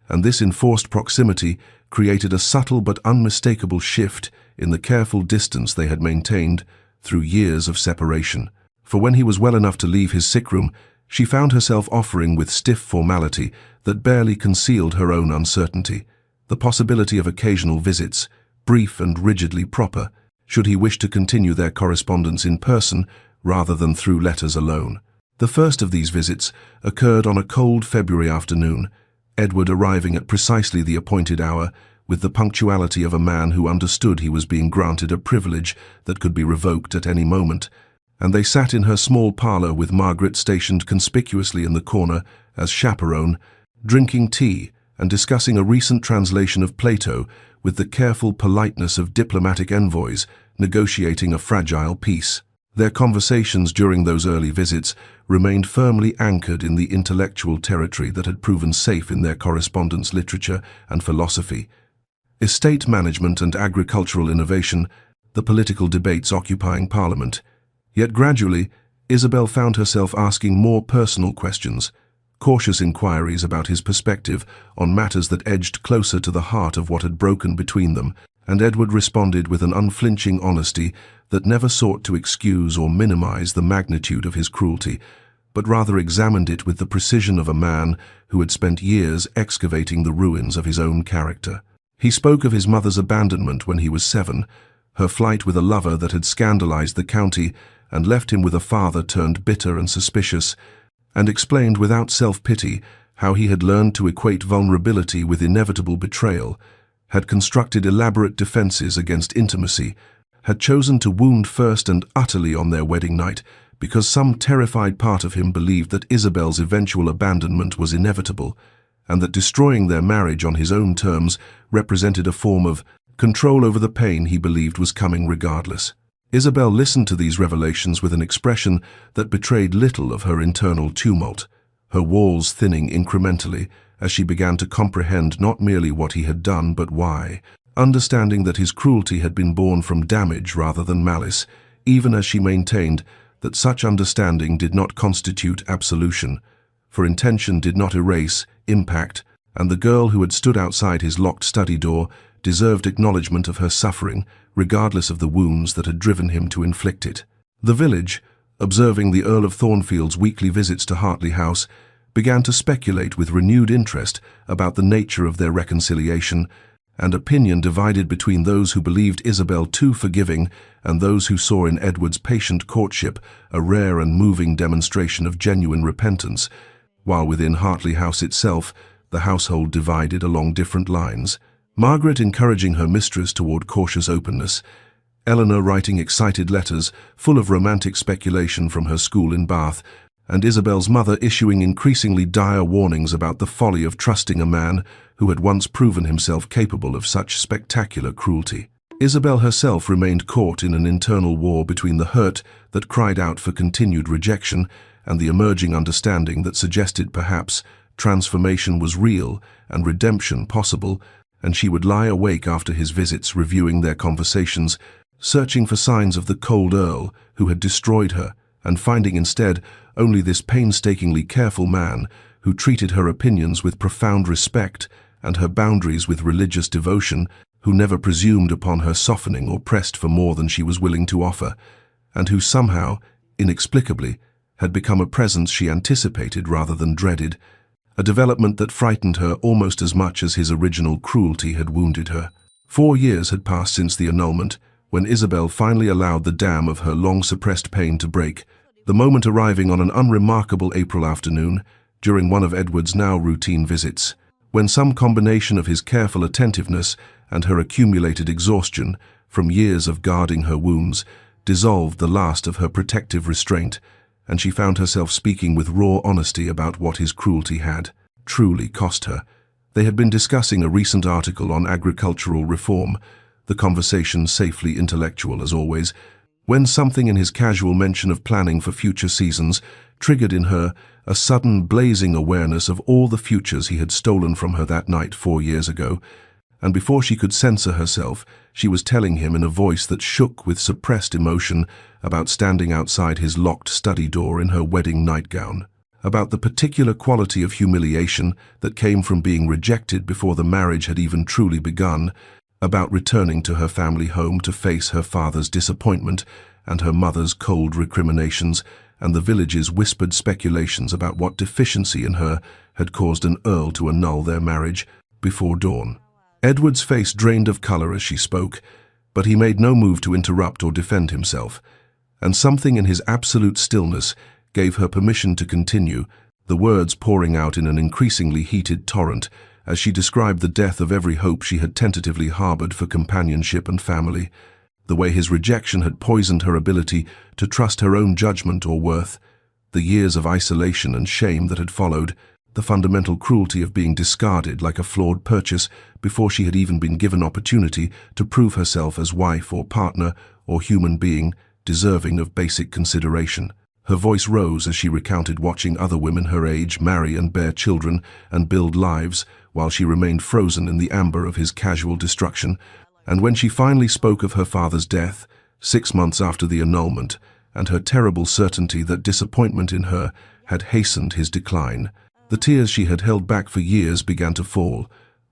Speaker 1: and this enforced proximity created a subtle but unmistakable shift in the careful distance they had maintained through years of separation. For when he was well enough to leave his sick room, she found herself offering with stiff formality that barely concealed her own uncertainty, the possibility of occasional visits, brief and rigidly proper, should he wish to continue their correspondence in person rather than through letters alone. The first of these visits occurred on a cold February afternoon, Edward arriving at precisely the appointed hour, with the punctuality of a man who understood he was being granted a privilege that could be revoked at any moment, and they sat in her small parlour with Margaret stationed conspicuously in the corner as chaperone, drinking tea and discussing a recent translation of Plato with the careful politeness of diplomatic envoys negotiating a fragile peace. Their conversations during those early visits remained firmly anchored in the intellectual territory that had proven safe in their correspondence literature and philosophy. Estate management and agricultural innovation, the political debates occupying Parliament. Yet gradually, Isabel found herself asking more personal questions, cautious inquiries about his perspective on matters that edged closer to the heart of what had broken between them, and Edward responded with an unflinching honesty that never sought to excuse or minimize the magnitude of his cruelty, but rather examined it with the precision of a man who had spent years excavating the ruins of his own character. He spoke of his mother's abandonment when he was 7, her flight with a lover that had scandalized the county and left him with a father turned bitter and suspicious, and explained without self-pity how he had learned to equate vulnerability with inevitable betrayal, had constructed elaborate defenses against intimacy, had chosen to wound first and utterly on their wedding night because some terrified part of him believed that Isabel's eventual abandonment was inevitable, and that destroying their marriage on his own terms represented a form of control over the pain he believed was coming regardless. Isabel listened to these revelations with an expression that betrayed little of her internal tumult, her walls thinning incrementally as she began to comprehend not merely what he had done but why, understanding that his cruelty had been born from damage rather than malice, even as she maintained that such understanding did not constitute absolution, for intention did not erase impact, and the girl who had stood outside his locked study door deserved acknowledgement of her suffering, regardless of the wounds that had driven him to inflict it. The village, observing the Earl of Thornfield's weekly visits to Hartley House, began to speculate with renewed interest about the nature of their reconciliation, and opinion divided between those who believed Isabel too forgiving and those who saw in Edward's patient courtship a rare and moving demonstration of genuine repentance, while within Hartley House itself, the household divided along different lines. Margaret encouraging her mistress toward cautious openness, Eleanor writing excited letters full of romantic speculation from her school in Bath, and Isabel's mother issuing increasingly dire warnings about the folly of trusting a man who had once proven himself capable of such spectacular cruelty. Isabel herself remained caught in an internal war between the hurt that cried out for continued rejection and the emerging understanding that suggested perhaps transformation was real and redemption possible, and she would lie awake after his visits reviewing their conversations, searching for signs of the cold Earl who had destroyed her, and finding instead only this painstakingly careful man who treated her opinions with profound respect and her boundaries with religious devotion, who never presumed upon her softening or pressed for more than she was willing to offer, and who somehow, inexplicably, had become a presence she anticipated rather than dreaded, a development that frightened her almost as much as his original cruelty had wounded her. 4 years had passed since the annulment, when Isabel finally allowed the dam of her long-suppressed pain to break, the moment arriving on an unremarkable April afternoon, during one of Edward's now routine visits, when some combination of his careful attentiveness and her accumulated exhaustion from years of guarding her wounds dissolved the last of her protective restraint, and she found herself speaking with raw honesty about what his cruelty had truly cost her. They had been discussing a recent article on agricultural reform, the conversation safely intellectual as always, when something in his casual mention of planning for future seasons triggered in her a sudden blazing awareness of all the futures he had stolen from her that night 4 years ago, and before she could censor herself, she was telling him in a voice that shook with suppressed emotion about standing outside his locked study door in her wedding nightgown, about the particular quality of humiliation that came from being rejected before the marriage had even truly begun, about returning to her family home to face her father's disappointment and her mother's cold recriminations, and the village's whispered speculations about what deficiency in her had caused an earl to annul their marriage before dawn. Edward's face drained of color as she spoke, but he made no move to interrupt or defend himself, and something in his absolute stillness gave her permission to continue, the words pouring out in an increasingly heated torrent as she described the death of every hope she had tentatively harbored for companionship and family, the way his rejection had poisoned her ability to trust her own judgment or worth, the years of isolation and shame that had followed, the fundamental cruelty of being discarded like a flawed purchase before she had even been given opportunity to prove herself as wife or partner or human being deserving of basic consideration. Her voice rose as she recounted watching other women her age marry and bear children and build lives while she remained frozen in the amber of his casual destruction, and when she finally spoke of her father's death, 6 months after the annulment, and her terrible certainty that disappointment in her had hastened his decline, the tears she had held back for years began to fall,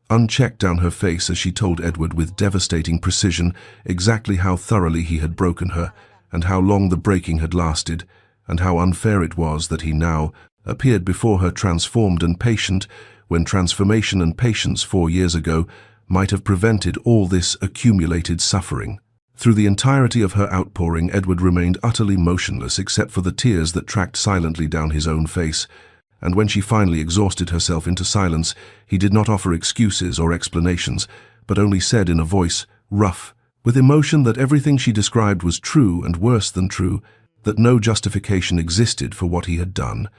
Speaker 1: unchecked down her face as she told Edward with devastating precision exactly how thoroughly he had broken her, and how long the breaking had lasted, and how unfair it was that he now appeared before her transformed and patient, when transformation and patience 4 years ago might have prevented all this accumulated suffering. Through the entirety of her outpouring, Edward remained utterly motionless except for the tears that tracked silently down his own face, and when she finally exhausted herself into silence, he did not offer excuses or explanations, but only said in a voice rough, with emotion, that everything she described was true and worse than true, that no justification existed for what he had done,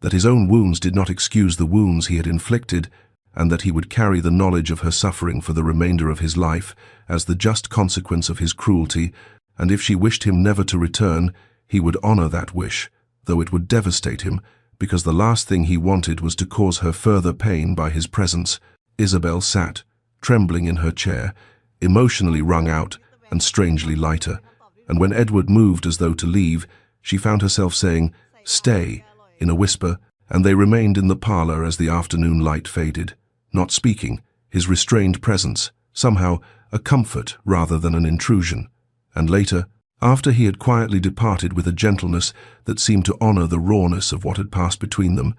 Speaker 1: that his own wounds did not excuse the wounds he had inflicted, and that he would carry the knowledge of her suffering for the remainder of his life as the just consequence of his cruelty, and if she wished him never to return, he would honor that wish, though it would devastate him, because the last thing he wanted was to cause her further pain by his presence. Isabel sat, trembling in her chair, emotionally wrung out and strangely lighter, and when Edward moved as though to leave, she found herself saying, "Stay," in a whisper, and they remained in the parlor as the afternoon light faded, not speaking, his restrained presence, somehow a comfort rather than an intrusion. And later, after he had quietly departed with a gentleness that seemed to honor the rawness of what had passed between them,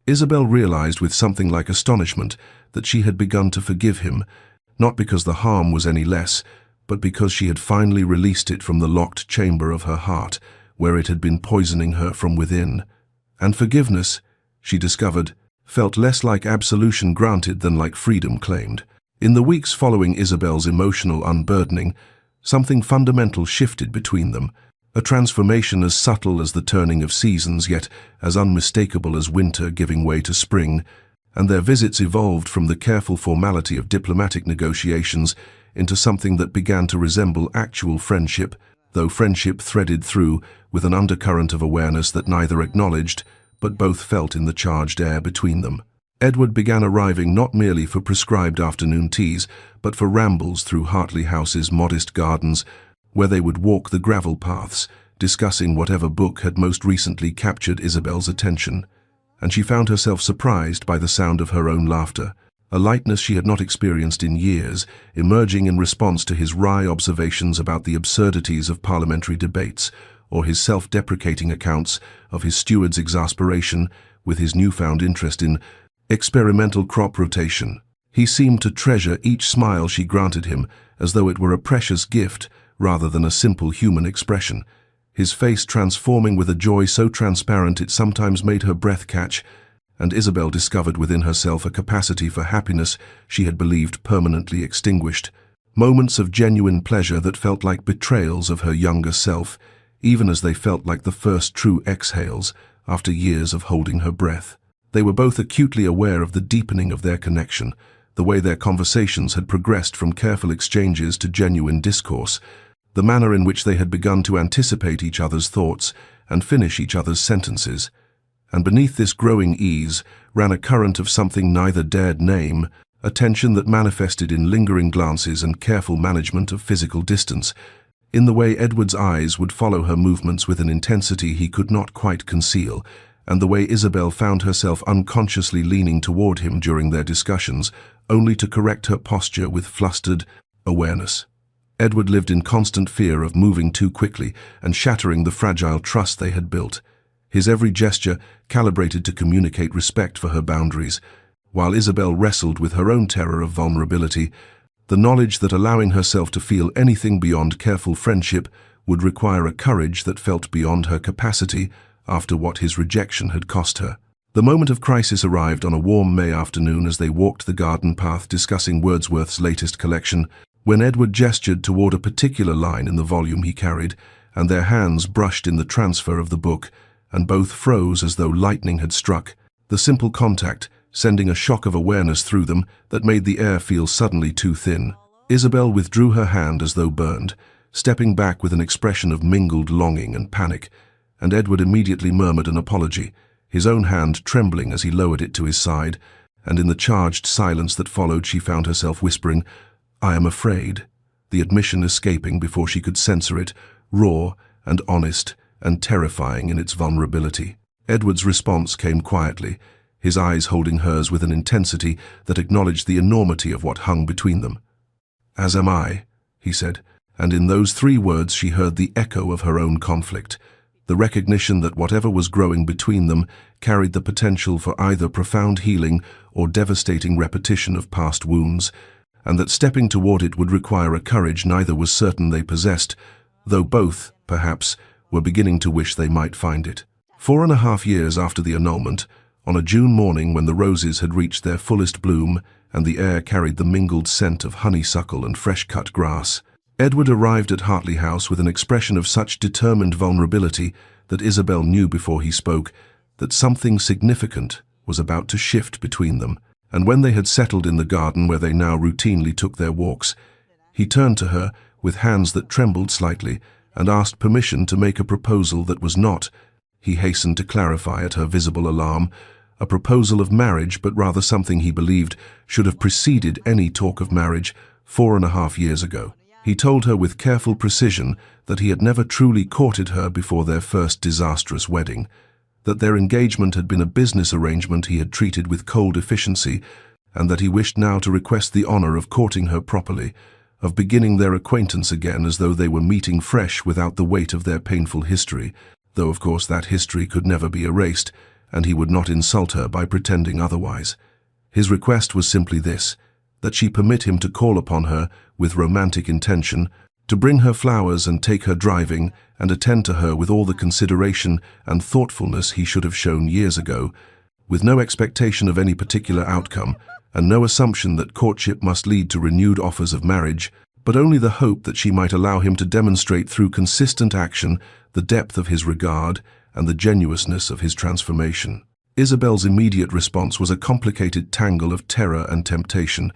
Speaker 1: Isabel realized with something like astonishment that she had begun to forgive him, not because the harm was any less, but because she had finally released it from the locked chamber of her heart, where it had been poisoning her from within. And forgiveness, she discovered, felt less like absolution granted than like freedom claimed. In the weeks following Isabel's emotional unburdening, something fundamental shifted between them, a transformation as subtle as the turning of seasons, yet as unmistakable as winter giving way to spring, and their visits evolved from the careful formality of diplomatic negotiations into something that began to resemble actual friendship, though friendship threaded through with an undercurrent of awareness that neither acknowledged, but both felt in the charged air between them. Edward began arriving not merely for prescribed afternoon teas, but for rambles through Hartley House's modest gardens, where they would walk the gravel paths, discussing whatever book had most recently captured Isabel's attention. And she found herself surprised by the sound of her own laughter, a lightness she had not experienced in years, emerging in response to his wry observations about the absurdities of parliamentary debates, or his self-deprecating accounts of his steward's exasperation with his newfound interest in experimental crop rotation. He seemed to treasure each smile she granted him as though it were a precious gift rather than a simple human expression, his face transforming with a joy so transparent it sometimes made her breath catch, and Isabel discovered within herself a capacity for happiness she had believed permanently extinguished, moments of genuine pleasure that felt like betrayals of her younger self, even as they felt like the first true exhales after years of holding her breath. They were both acutely aware of the deepening of their connection, the way their conversations had progressed from careful exchanges to genuine discourse, the manner in which they had begun to anticipate each other's thoughts and finish each other's sentences. And beneath this growing ease ran a current of something neither dared name, a tension that manifested in lingering glances and careful management of physical distance, in the way Edward's eyes would follow her movements with an intensity he could not quite conceal, and the way Isabel found herself unconsciously leaning toward him during their discussions, only to correct her posture with flustered awareness. Edward lived in constant fear of moving too quickly and shattering the fragile trust they had built, his every gesture calibrated to communicate respect for her boundaries, while Isabel wrestled with her own terror of vulnerability, the knowledge that allowing herself to feel anything beyond careful friendship would require a courage that felt beyond her capacity after what his rejection had cost her. The moment of crisis arrived on a warm May afternoon as they walked the garden path discussing Wordsworth's latest collection, when Edward gestured toward a particular line in the volume he carried, and their hands brushed in the transfer of the book, and both froze as though lightning had struck, the simple contact sending a shock of awareness through them that made the air feel suddenly too thin. Isabel withdrew her hand as though burned, stepping back with an expression of mingled longing and panic, and Edward immediately murmured an apology, his own hand trembling as he lowered it to his side, and in the charged silence that followed she found herself whispering, "I am afraid," the admission escaping before she could censor it, raw and honest and terrifying in its vulnerability. Edward's response came quietly, his eyes holding hers with an intensity that acknowledged the enormity of what hung between them. "As am I," he said, and in those 3 words she heard the echo of her own conflict, the recognition that whatever was growing between them carried the potential for either profound healing or devastating repetition of past wounds, and that stepping toward it would require a courage neither was certain they possessed, though both, perhaps, were beginning to wish they might find it. 4.5 years after the annulment, on a June morning when the roses had reached their fullest bloom and the air carried the mingled scent of honeysuckle and fresh-cut grass, Edward arrived at Hartley House with an expression of such determined vulnerability that Isabel knew before he spoke that something significant was about to shift between them, and when they had settled in the garden where they now routinely took their walks, he turned to her with hands that trembled slightly and asked permission to make a proposal that was not, he hastened to clarify at her visible alarm, a proposal of marriage, but rather something he believed should have preceded any talk of marriage 4.5 years ago. He told her with careful precision that he had never truly courted her before their first disastrous wedding, that their engagement had been a business arrangement he had treated with cold efficiency, and that he wished now to request the honor of courting her properly, of beginning their acquaintance again as though they were meeting fresh without the weight of their painful history, though of course that history could never be erased, and he would not insult her by pretending otherwise. His request was simply this, that she permit him to call upon her with romantic intention, to bring her flowers and take her driving, and attend to her with all the consideration and thoughtfulness he should have shown years ago, with no expectation of any particular outcome, and no assumption that courtship must lead to renewed offers of marriage, but only the hope that she might allow him to demonstrate through consistent action the depth of his regard and the genuineness of his transformation. Isabel's immediate response was a complicated tangle of terror and temptation,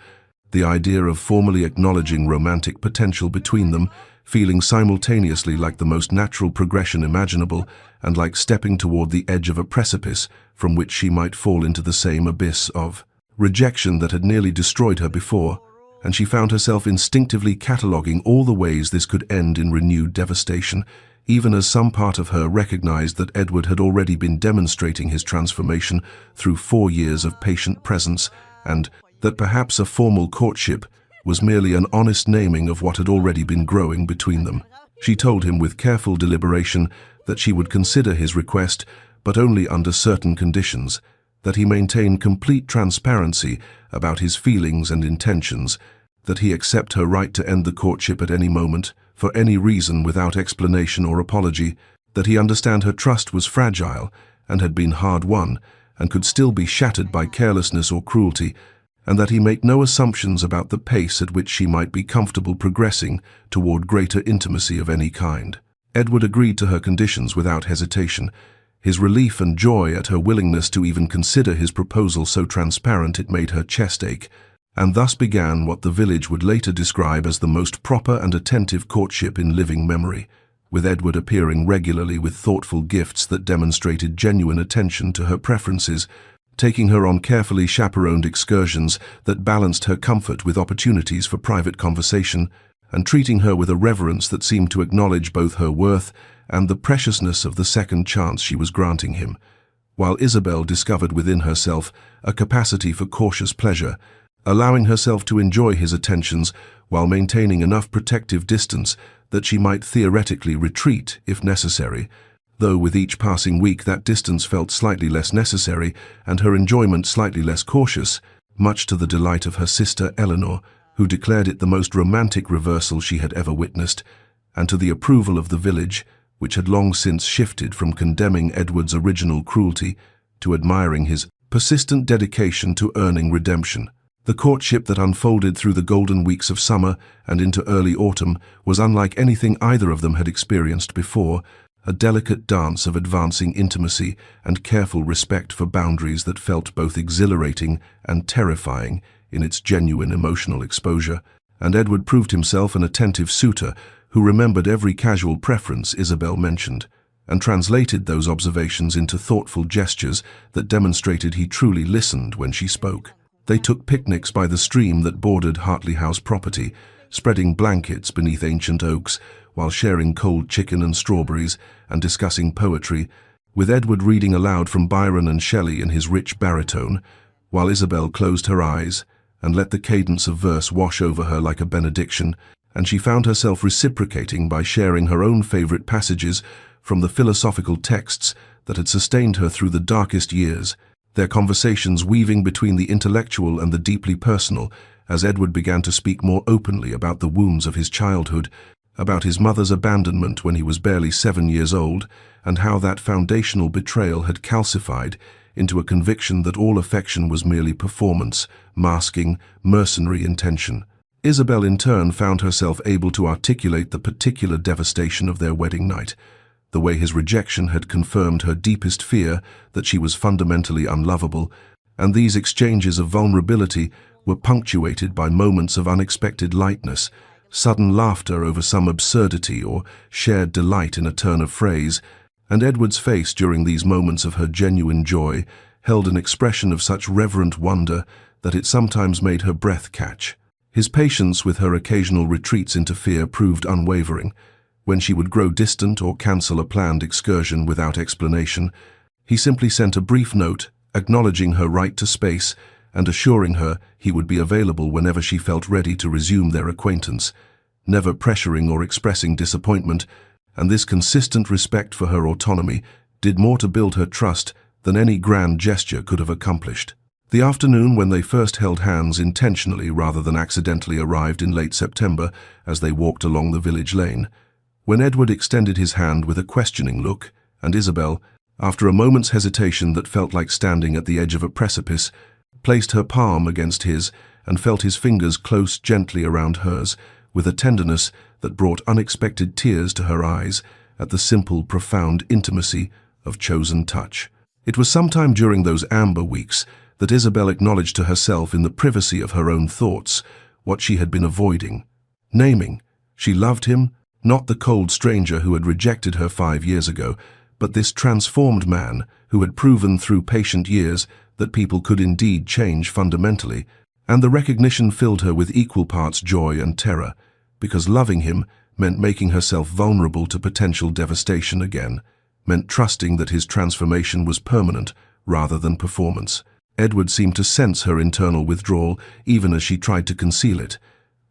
Speaker 1: the idea of formally acknowledging romantic potential between them, feeling simultaneously like the most natural progression imaginable and like stepping toward the edge of a precipice from which she might fall into the same abyss of rejection that had nearly destroyed her before, and she found herself instinctively cataloguing all the ways this could end in renewed devastation, even as some part of her recognized that Edward had already been demonstrating his transformation through 4 years of patient presence and that perhaps a formal courtship was merely an honest naming of what had already been growing between them. She told him with careful deliberation that she would consider his request, but only under certain conditions, that he maintain complete transparency about his feelings and intentions, that he accept her right to end the courtship at any moment, for any reason without explanation or apology, that he understand her trust was fragile and had been hard-won, and could still be shattered by carelessness or cruelty, and that he make no assumptions about the pace at which she might be comfortable progressing toward greater intimacy of any kind. Edward agreed to her conditions without hesitation, his relief and joy at her willingness to even consider his proposal so transparent it made her chest ache, and thus began what the village would later describe as the most proper and attentive courtship in living memory, with Edward appearing regularly with thoughtful gifts that demonstrated genuine attention to her preferences, taking her on carefully chaperoned excursions that balanced her comfort with opportunities for private conversation, and treating her with a reverence that seemed to acknowledge both her worth and the preciousness of the second chance she was granting him, while Isabel discovered within herself a capacity for cautious pleasure, allowing herself to enjoy his attentions while maintaining enough protective distance that she might theoretically retreat if necessary, though with each passing week that distance felt slightly less necessary and her enjoyment slightly less cautious, much to the delight of her sister Eleanor, who declared it the most romantic reversal she had ever witnessed, and to the approval of the village, which had long since shifted from condemning Edward's original cruelty to admiring his persistent dedication to earning redemption. The courtship that unfolded through the golden weeks of summer and into early autumn was unlike anything either of them had experienced before, a delicate dance of advancing intimacy and careful respect for boundaries that felt both exhilarating and terrifying in its genuine emotional exposure, and Edward proved himself an attentive suitor who remembered every casual preference Isabel mentioned, and translated those observations into thoughtful gestures that demonstrated he truly listened when she spoke. They took picnics by the stream that bordered Hartley House property, spreading blankets beneath ancient oaks, while sharing cold chicken and strawberries and discussing poetry, with Edward reading aloud from Byron and Shelley in his rich baritone, while Isabel closed her eyes and let the cadence of verse wash over her like a benediction, and she found herself reciprocating by sharing her own favorite passages from the philosophical texts that had sustained her through the darkest years, their conversations weaving between the intellectual and the deeply personal, as Edward began to speak more openly about the wounds of his childhood, about his mother's abandonment when he was barely 7 years old, and how that foundational betrayal had calcified into a conviction that all affection was merely performance, masking mercenary intention. Isabel in turn found herself able to articulate the particular devastation of their wedding night, the way his rejection had confirmed her deepest fear that she was fundamentally unlovable, and these exchanges of vulnerability were punctuated by moments of unexpected lightness, sudden laughter over some absurdity or shared delight in a turn of phrase, and Edward's face during these moments of her genuine joy held an expression of such reverent wonder that it sometimes made her breath catch. His patience with her occasional retreats into fear proved unwavering. When she would grow distant or cancel a planned excursion without explanation, he simply sent a brief note acknowledging her right to space and assuring her he would be available whenever she felt ready to resume their acquaintance, never pressuring or expressing disappointment, and this consistent respect for her autonomy did more to build her trust than any grand gesture could have accomplished. The afternoon when they first held hands intentionally rather than accidentally arrived in late September as they walked along the village lane, when Edward extended his hand with a questioning look, and Isabel, after a moment's hesitation that felt like standing at the edge of a precipice, placed her palm against his and felt his fingers close gently around hers, with a tenderness that brought unexpected tears to her eyes at the simple, profound intimacy of chosen touch. It was sometime during those amber weeks that Isabel acknowledged to herself in the privacy of her own thoughts what she had been avoiding. Naming, she loved him, not the cold stranger who had rejected her 5 years ago, but this transformed man who had proven through patient years that people could indeed change fundamentally, and the recognition filled her with equal parts joy and terror, because loving him meant making herself vulnerable to potential devastation again, meant trusting that his transformation was permanent rather than performance. Edward seemed to sense her internal withdrawal even as she tried to conceal it,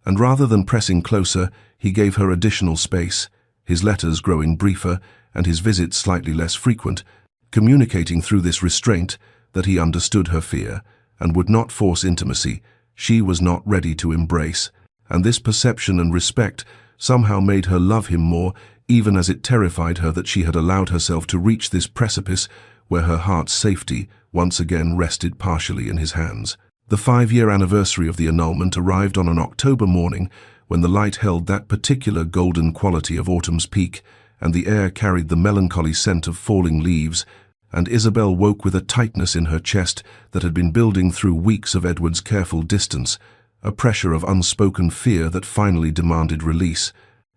Speaker 1: and rather than pressing closer, he gave her additional space, his letters growing briefer and his visits slightly less frequent, communicating through this restraint that he understood her fear and would not force intimacy she was not ready to embrace, and this perception and respect somehow made her love him more, even as it terrified her that she had allowed herself to reach this precipice where her heart's safety once again rested partially in his hands. The 5-year anniversary of the annulment arrived on an October morning when the light held that particular golden quality of autumn's peak, and the air carried the melancholy scent of falling leaves, and Isabel woke with a tightness in her chest that had been building through weeks of Edward's careful distance, a pressure of unspoken fear that finally demanded release,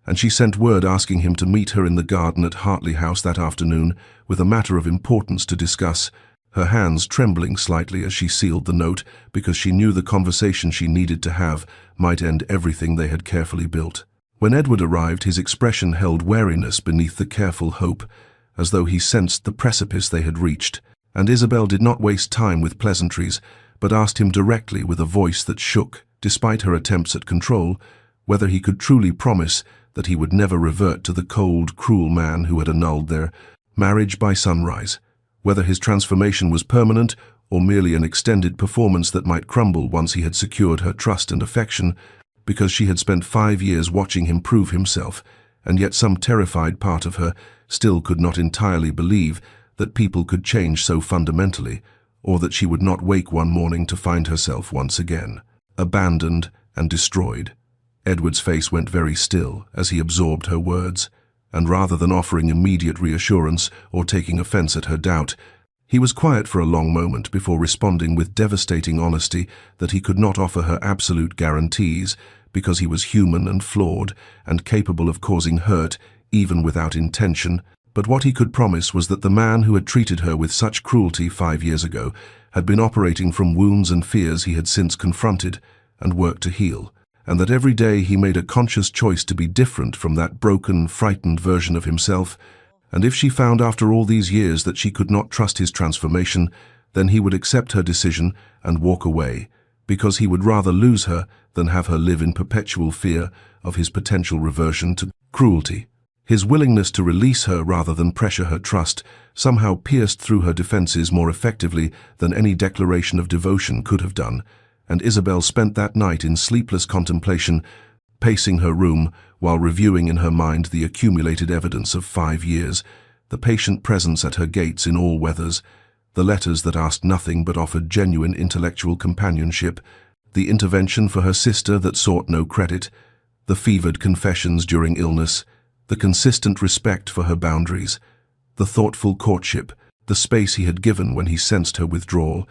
Speaker 1: and she sent word asking him to meet her in the garden at Hartley House that afternoon with a matter of importance to discuss, her hands trembling slightly as she sealed the note because she knew the conversation she needed to have might end everything they had carefully built. When Edward arrived, his expression held wariness beneath the careful hope, as though he sensed the precipice they had reached, and Isabel did not waste time with pleasantries, but asked him directly with a voice that shook, despite her attempts at control, whether he could truly promise that he would never revert to the cold, cruel man who had annulled their marriage by sunrise, whether his transformation was permanent or merely an extended performance that might crumble once he had secured her trust and affection, because she had spent 5 years watching him prove himself, and yet some terrified part of her still could not entirely believe that people could change so fundamentally, or that she would not wake one morning to find herself once again abandoned and destroyed. Edward's face went very still as he absorbed her words, and rather than offering immediate reassurance or taking offense at her doubt, he was quiet for a long moment before responding with devastating honesty that he could not offer her absolute guarantees because he was human and flawed and capable of causing hurt even without intention, but what he could promise was that the man who had treated her with such cruelty 5 years ago had been operating from wounds and fears he had since confronted and worked to heal, and that every day he made a conscious choice to be different from that broken, frightened version of himself, and if she found after all these years that she could not trust his transformation, then he would accept her decision and walk away, because he would rather lose her than have her live in perpetual fear of his potential reversion to cruelty. His willingness to release her rather than pressure her trust somehow pierced through her defenses more effectively than any declaration of devotion could have done, and Isabel spent that night in sleepless contemplation, pacing her room while reviewing in her mind the accumulated evidence of 5 years, the patient presence at her gates in all weathers, the letters that asked nothing but offered genuine intellectual companionship, the intervention for her sister that sought no credit, the fevered confessions during illness, the consistent respect for her boundaries, the thoughtful courtship, the space he had given when he sensed her withdrawal,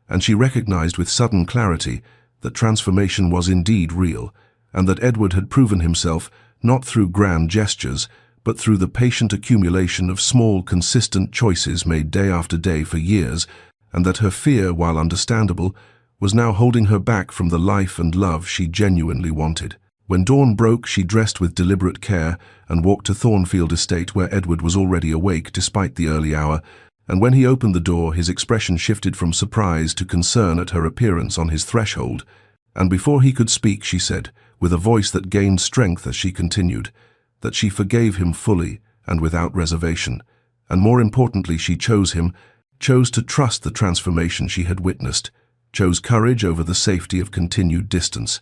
Speaker 1: and she recognized with sudden clarity that transformation was indeed real, and that Edward had proven himself not through grand gestures, but through the patient accumulation of small, consistent choices made day after day for years, and that her fear, while understandable, was now holding her back from the life and love she genuinely wanted. When dawn broke, she dressed with deliberate care and walked to Thornfield Estate, where Edward was already awake despite the early hour, and when he opened the door, his expression shifted from surprise to concern at her appearance on his threshold, and before he could speak, she said, with a voice that gained strength as she continued, that she forgave him fully and without reservation, and more importantly, she chose him, chose to trust the transformation she had witnessed, chose courage over the safety of continued distance,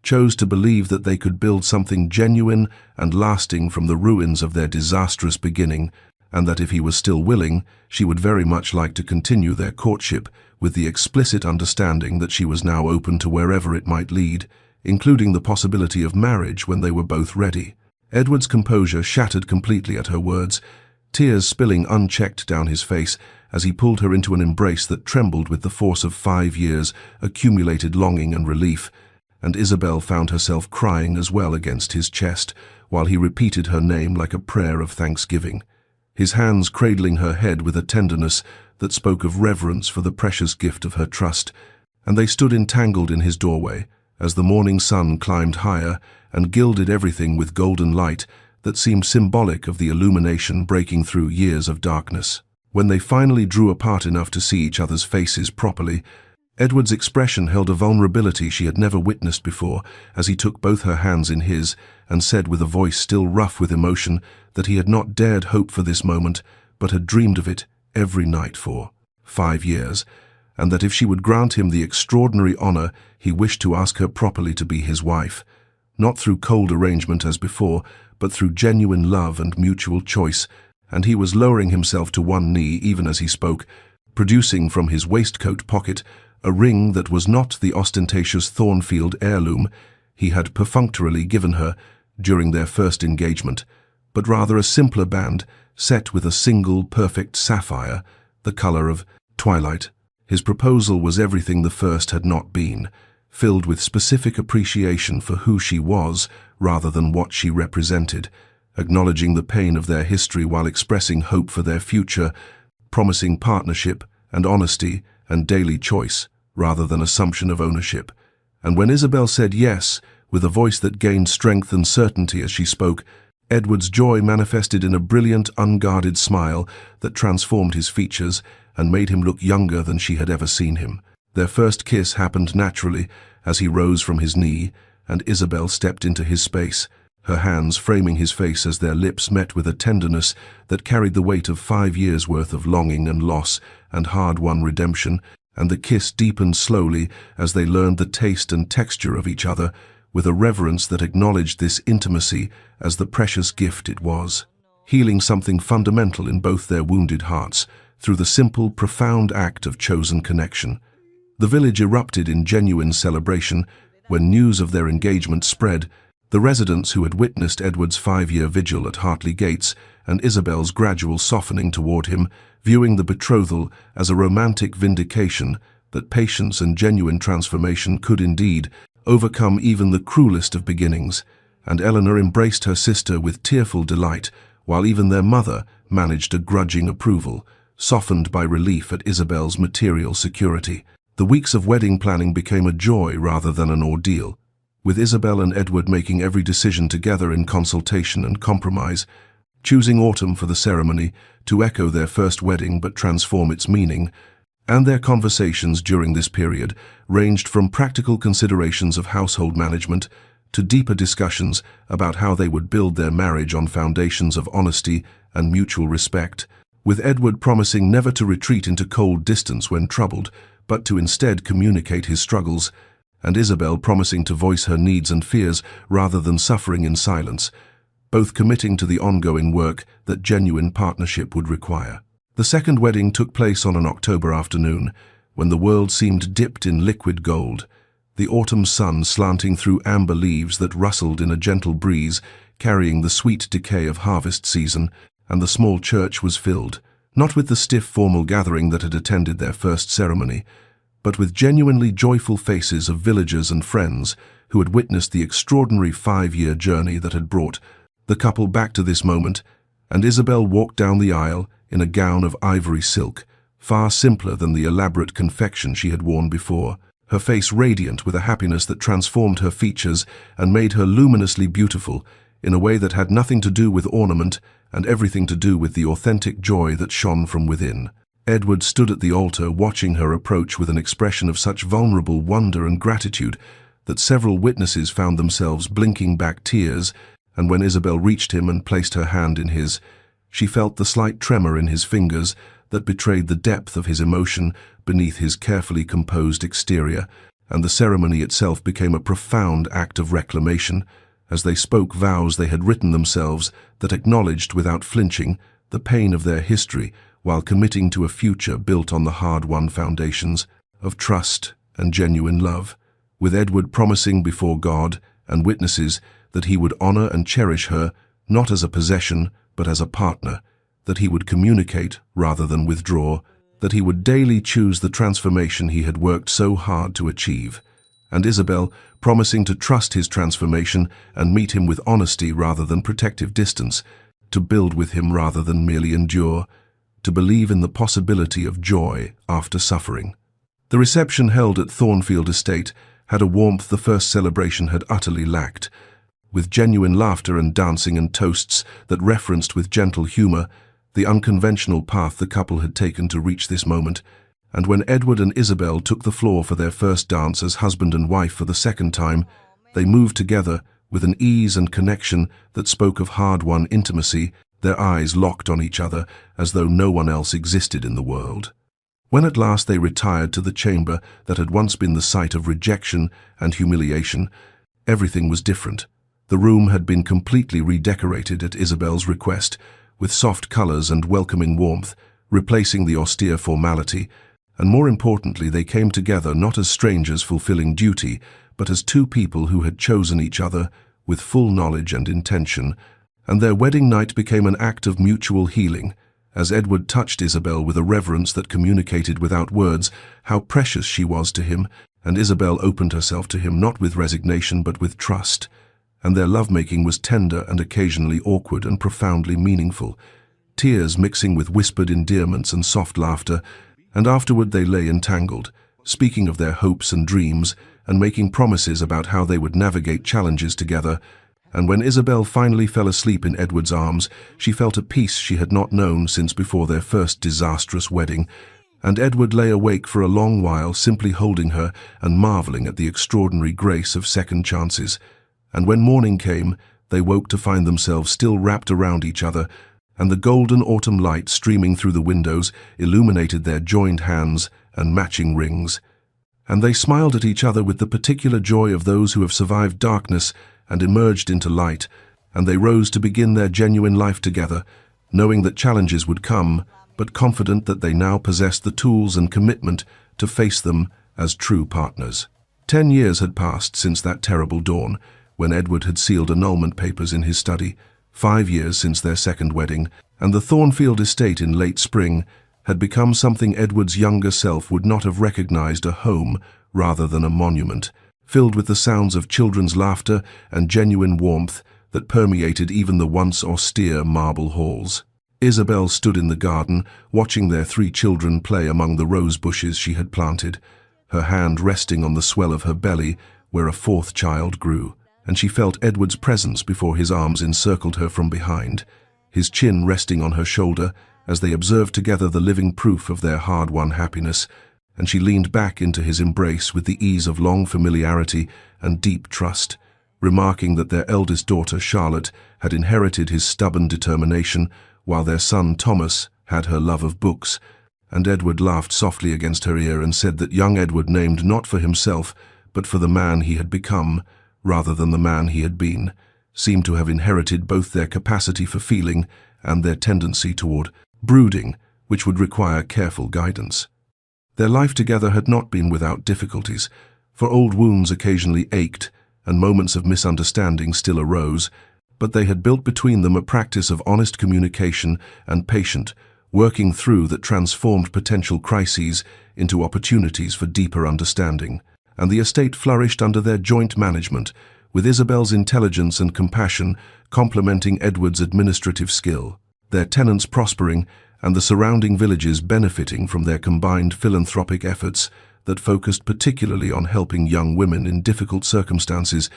Speaker 1: chose to believe that they could build something genuine and lasting from the ruins of their disastrous beginning, and that if he was still willing, she would very much like to continue their courtship with the explicit understanding that she was now open to wherever it might lead, including the possibility of marriage when they were both ready. Edward's composure shattered completely at her words, tears spilling unchecked down his face as he pulled her into an embrace that trembled with the force of 5 years' accumulated longing and relief, and Isabel found herself crying as well against his chest while he repeated her name like a prayer of thanksgiving, his hands cradling her head with a tenderness that spoke of reverence for the precious gift of her trust, and they stood entangled in his doorway as the morning sun climbed higher and gilded everything with golden light that seemed symbolic of the illumination breaking through years of darkness. When they finally drew apart enough to see each other's faces properly, Edward's expression held a vulnerability she had never witnessed before as he took both her hands in his and said with a voice still rough with emotion that he had not dared hope for this moment but had dreamed of it every night for 5 years, and that if she would grant him the extraordinary honor, he wished to ask her properly to be his wife, not through cold arrangement as before, but through genuine love and mutual choice, and he was lowering himself to one knee even as he spoke, producing from his waistcoat pocket a ring that was not the ostentatious Thornfield heirloom he had perfunctorily given her during their first engagement, but rather a simpler band set with a single perfect sapphire, the color of twilight. His proposal was everything the first had not been, filled with specific appreciation for who she was rather than what she represented, acknowledging the pain of their history while expressing hope for their future, promising partnership and honesty and daily choice rather than assumption of ownership. And when Isabel said yes, with a voice that gained strength and certainty as she spoke, Edward's joy manifested in a brilliant, unguarded smile that transformed his features and made him look younger than she had ever seen him. Their first kiss happened naturally as he rose from his knee and Isabel stepped into his space, her hands framing his face as their lips met with a tenderness that carried the weight of 5 years' worth of longing and loss and hard-won redemption, and the kiss deepened slowly as they learned the taste and texture of each other with a reverence that acknowledged this intimacy as the precious gift it was, healing something fundamental in both their wounded hearts through the simple, profound act of chosen connection. The village erupted in genuine celebration when news of their engagement spread. The residents who had witnessed Edward's 5-year vigil at Hartley Gates and Isabel's gradual softening toward him, viewing the betrothal as a romantic vindication that patience and genuine transformation could indeed overcome even the cruelest of beginnings, and Eleanor embraced her sister with tearful delight, while even their mother managed a grudging approval, softened by relief at Isabel's material security. The weeks of wedding planning became a joy rather than an ordeal, with Isabel and Edward making every decision together in consultation and compromise, choosing autumn for the ceremony to echo their first wedding but transform its meaning, and their conversations during this period ranged from practical considerations of household management to deeper discussions about how they would build their marriage on foundations of honesty and mutual respect, with Edward promising never to retreat into cold distance when troubled, but to instead communicate his struggles, and Isabel promising to voice her needs and fears rather than suffering in silence, both committing to the ongoing work that genuine partnership would require. The second wedding took place on an October afternoon, when the world seemed dipped in liquid gold, the autumn sun slanting through amber leaves that rustled in a gentle breeze, carrying the sweet decay of harvest season, and the small church was filled, not with the stiff formal gathering that had attended their first ceremony, but with genuinely joyful faces of villagers and friends who had witnessed the extraordinary 5-year journey that had brought the couple back to this moment, and Isabel walked down the aisle in a gown of ivory silk, far simpler than the elaborate confection she had worn before, her face radiant with a happiness that transformed her features and made her luminously beautiful in a way that had nothing to do with ornament and everything to do with the authentic joy that shone from within. Edward stood at the altar watching her approach with an expression of such vulnerable wonder and gratitude that several witnesses found themselves blinking back tears, and when Isabel reached him and placed her hand in his, she felt the slight tremor in his fingers that betrayed the depth of his emotion beneath his carefully composed exterior, and the ceremony itself became a profound act of reclamation, as they spoke vows they had written themselves that acknowledged without flinching the pain of their history while committing to a future built on the hard-won foundations of trust and genuine love, with Edward promising before God and witnesses that he would honor and cherish her not as a possession but as a partner, that he would communicate rather than withdraw, that he would daily choose the transformation he had worked so hard to achieve, and Isabel promising to trust his transformation and meet him with honesty rather than protective distance, to build with him rather than merely endure, to believe in the possibility of joy after suffering. The reception held at Thornfield Estate had a warmth the first celebration had utterly lacked, with genuine laughter and dancing and toasts that referenced with gentle humor the unconventional path the couple had taken to reach this moment, and when Edward and Isabel took the floor for their first dance as husband and wife for the second time, they moved together with an ease and connection that spoke of hard-won intimacy, their eyes locked on each other as though no one else existed in the world. When at last they retired to the chamber that had once been the site of rejection and humiliation, everything was different. The room had been completely redecorated at Isabel's request, with soft colors and welcoming warmth, replacing the austere formality, and more importantly, they came together not as strangers fulfilling duty, but as two people who had chosen each other with full knowledge and intention, and their wedding night became an act of mutual healing, as Edward touched Isabel with a reverence that communicated without words how precious she was to him, and Isabel opened herself to him not with resignation but with trust, and their lovemaking was tender and occasionally awkward and profoundly meaningful, tears mixing with whispered endearments and soft laughter, and afterward they lay entangled, speaking of their hopes and dreams, and making promises about how they would navigate challenges together. And when Isabel finally fell asleep in Edward's arms, she felt a peace she had not known since before their first disastrous wedding, and Edward lay awake for a long while simply holding her and marveling at the extraordinary grace of second chances. And when morning came, they woke to find themselves still wrapped around each other, and the golden autumn light streaming through the windows illuminated their joined hands and matching rings. And they smiled at each other with the particular joy of those who have survived darkness and emerged into light, and they rose to begin their genuine life together, knowing that challenges would come, but confident that they now possessed the tools and commitment to face them as true partners. 10 years had passed since that terrible dawn, when Edward had sealed annulment papers in his study, 5 years since their second wedding, and the Thornfield estate in late spring had become something Edward's younger self would not have recognized a home rather than a monument, filled with the sounds of children's laughter and genuine warmth that permeated even the once austere marble halls. Isabel stood in the garden, watching their 3 children play among the rose bushes she had planted, her hand resting on the swell of her belly where a 4th child grew, and she felt Edward's presence before his arms encircled her from behind, his chin resting on her shoulder as they observed together the living proof of their hard-won happiness, and she leaned back into his embrace with the ease of long familiarity and deep trust, remarking that their eldest daughter, Charlotte, had inherited his stubborn determination, while their son, Thomas, had her love of books, and Edward laughed softly against her ear and said that young Edward named not for himself, but for the man he had become, rather than the man he had been, seemed to have inherited both their capacity for feeling and their tendency toward brooding, which would require careful guidance. Their life together had not been without difficulties, for old wounds occasionally ached and moments of misunderstanding still arose, but they had built between them a practice of honest communication and patient working through that transformed potential crises into opportunities for deeper understanding, and the estate flourished under their joint management, with Isabel's intelligence and compassion complementing Edward's administrative skill, their tenants prospering and the surrounding villages benefiting from their combined philanthropic efforts that focused particularly on helping young women in difficult circumstances,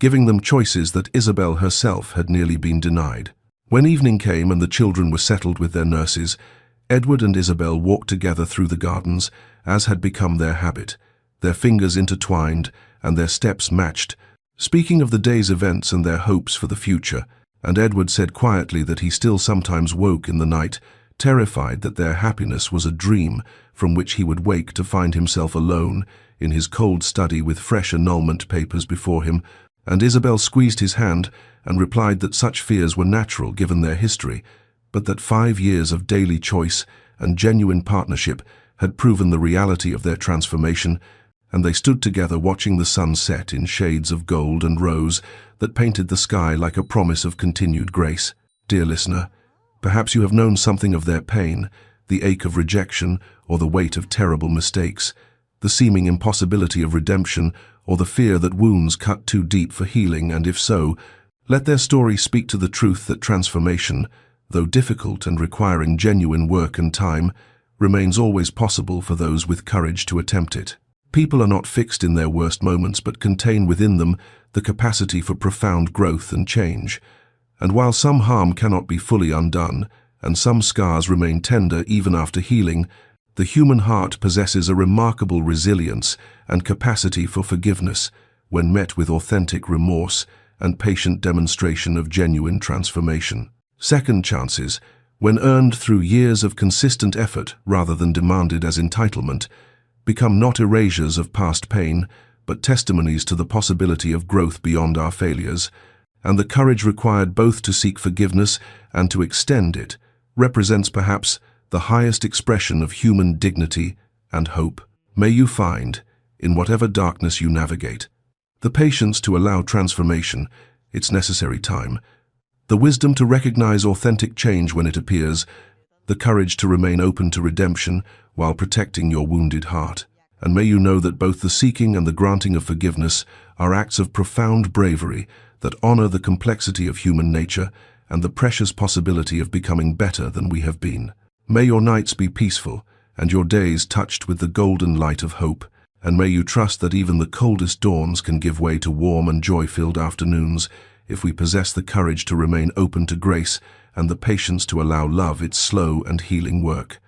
Speaker 1: giving them choices that Isabel herself had nearly been denied. When evening came and the children were settled with their nurses, Edward and Isabel walked together through the gardens, as had become their habit, their fingers intertwined and their steps matched, speaking of the day's events and their hopes for the future, and Edward said quietly that he still sometimes woke in the night, terrified that their happiness was a dream from which he would wake to find himself alone in his cold study with fresh annulment papers before him, and Isabel squeezed his hand and replied that such fears were natural given their history, but that 5 years of daily choice and genuine partnership had proven the reality of their transformation, and they stood together watching the sun set in shades of gold and rose that painted the sky like a promise of continued grace. Dear listener, perhaps you have known something of their pain, the ache of rejection or the weight of terrible mistakes, the seeming impossibility of redemption or the fear that wounds cut too deep for healing, and if so, let their story speak to the truth that transformation, though difficult and requiring genuine work and time, remains always possible for those with courage to attempt it. People are not fixed in their worst moments but contain within them the capacity for profound growth and change, and while some harm cannot be fully undone, and some scars remain tender even after healing, the human heart possesses a remarkable resilience and capacity for forgiveness when met with authentic remorse and patient demonstration of genuine transformation. Second chances, when earned through years of consistent effort rather than demanded as entitlement, become not erasures of past pain, but testimonies to the possibility of growth beyond our failures, and the courage required both to seek forgiveness and to extend it represents perhaps the highest expression of human dignity and hope. May you find, in whatever darkness you navigate, the patience to allow transformation, its necessary time, the wisdom to recognize authentic change when it appears, the courage to remain open to redemption while protecting your wounded heart. And may you know that both the seeking and the granting of forgiveness are acts of profound bravery that honor the complexity of human nature and the precious possibility of becoming better than we have been. May your nights be peaceful and your days touched with the golden light of hope, and may you trust that even the coldest dawns can give way to warm and joy-filled afternoons if we possess the courage to remain open to grace and the patience to allow love its slow and healing work.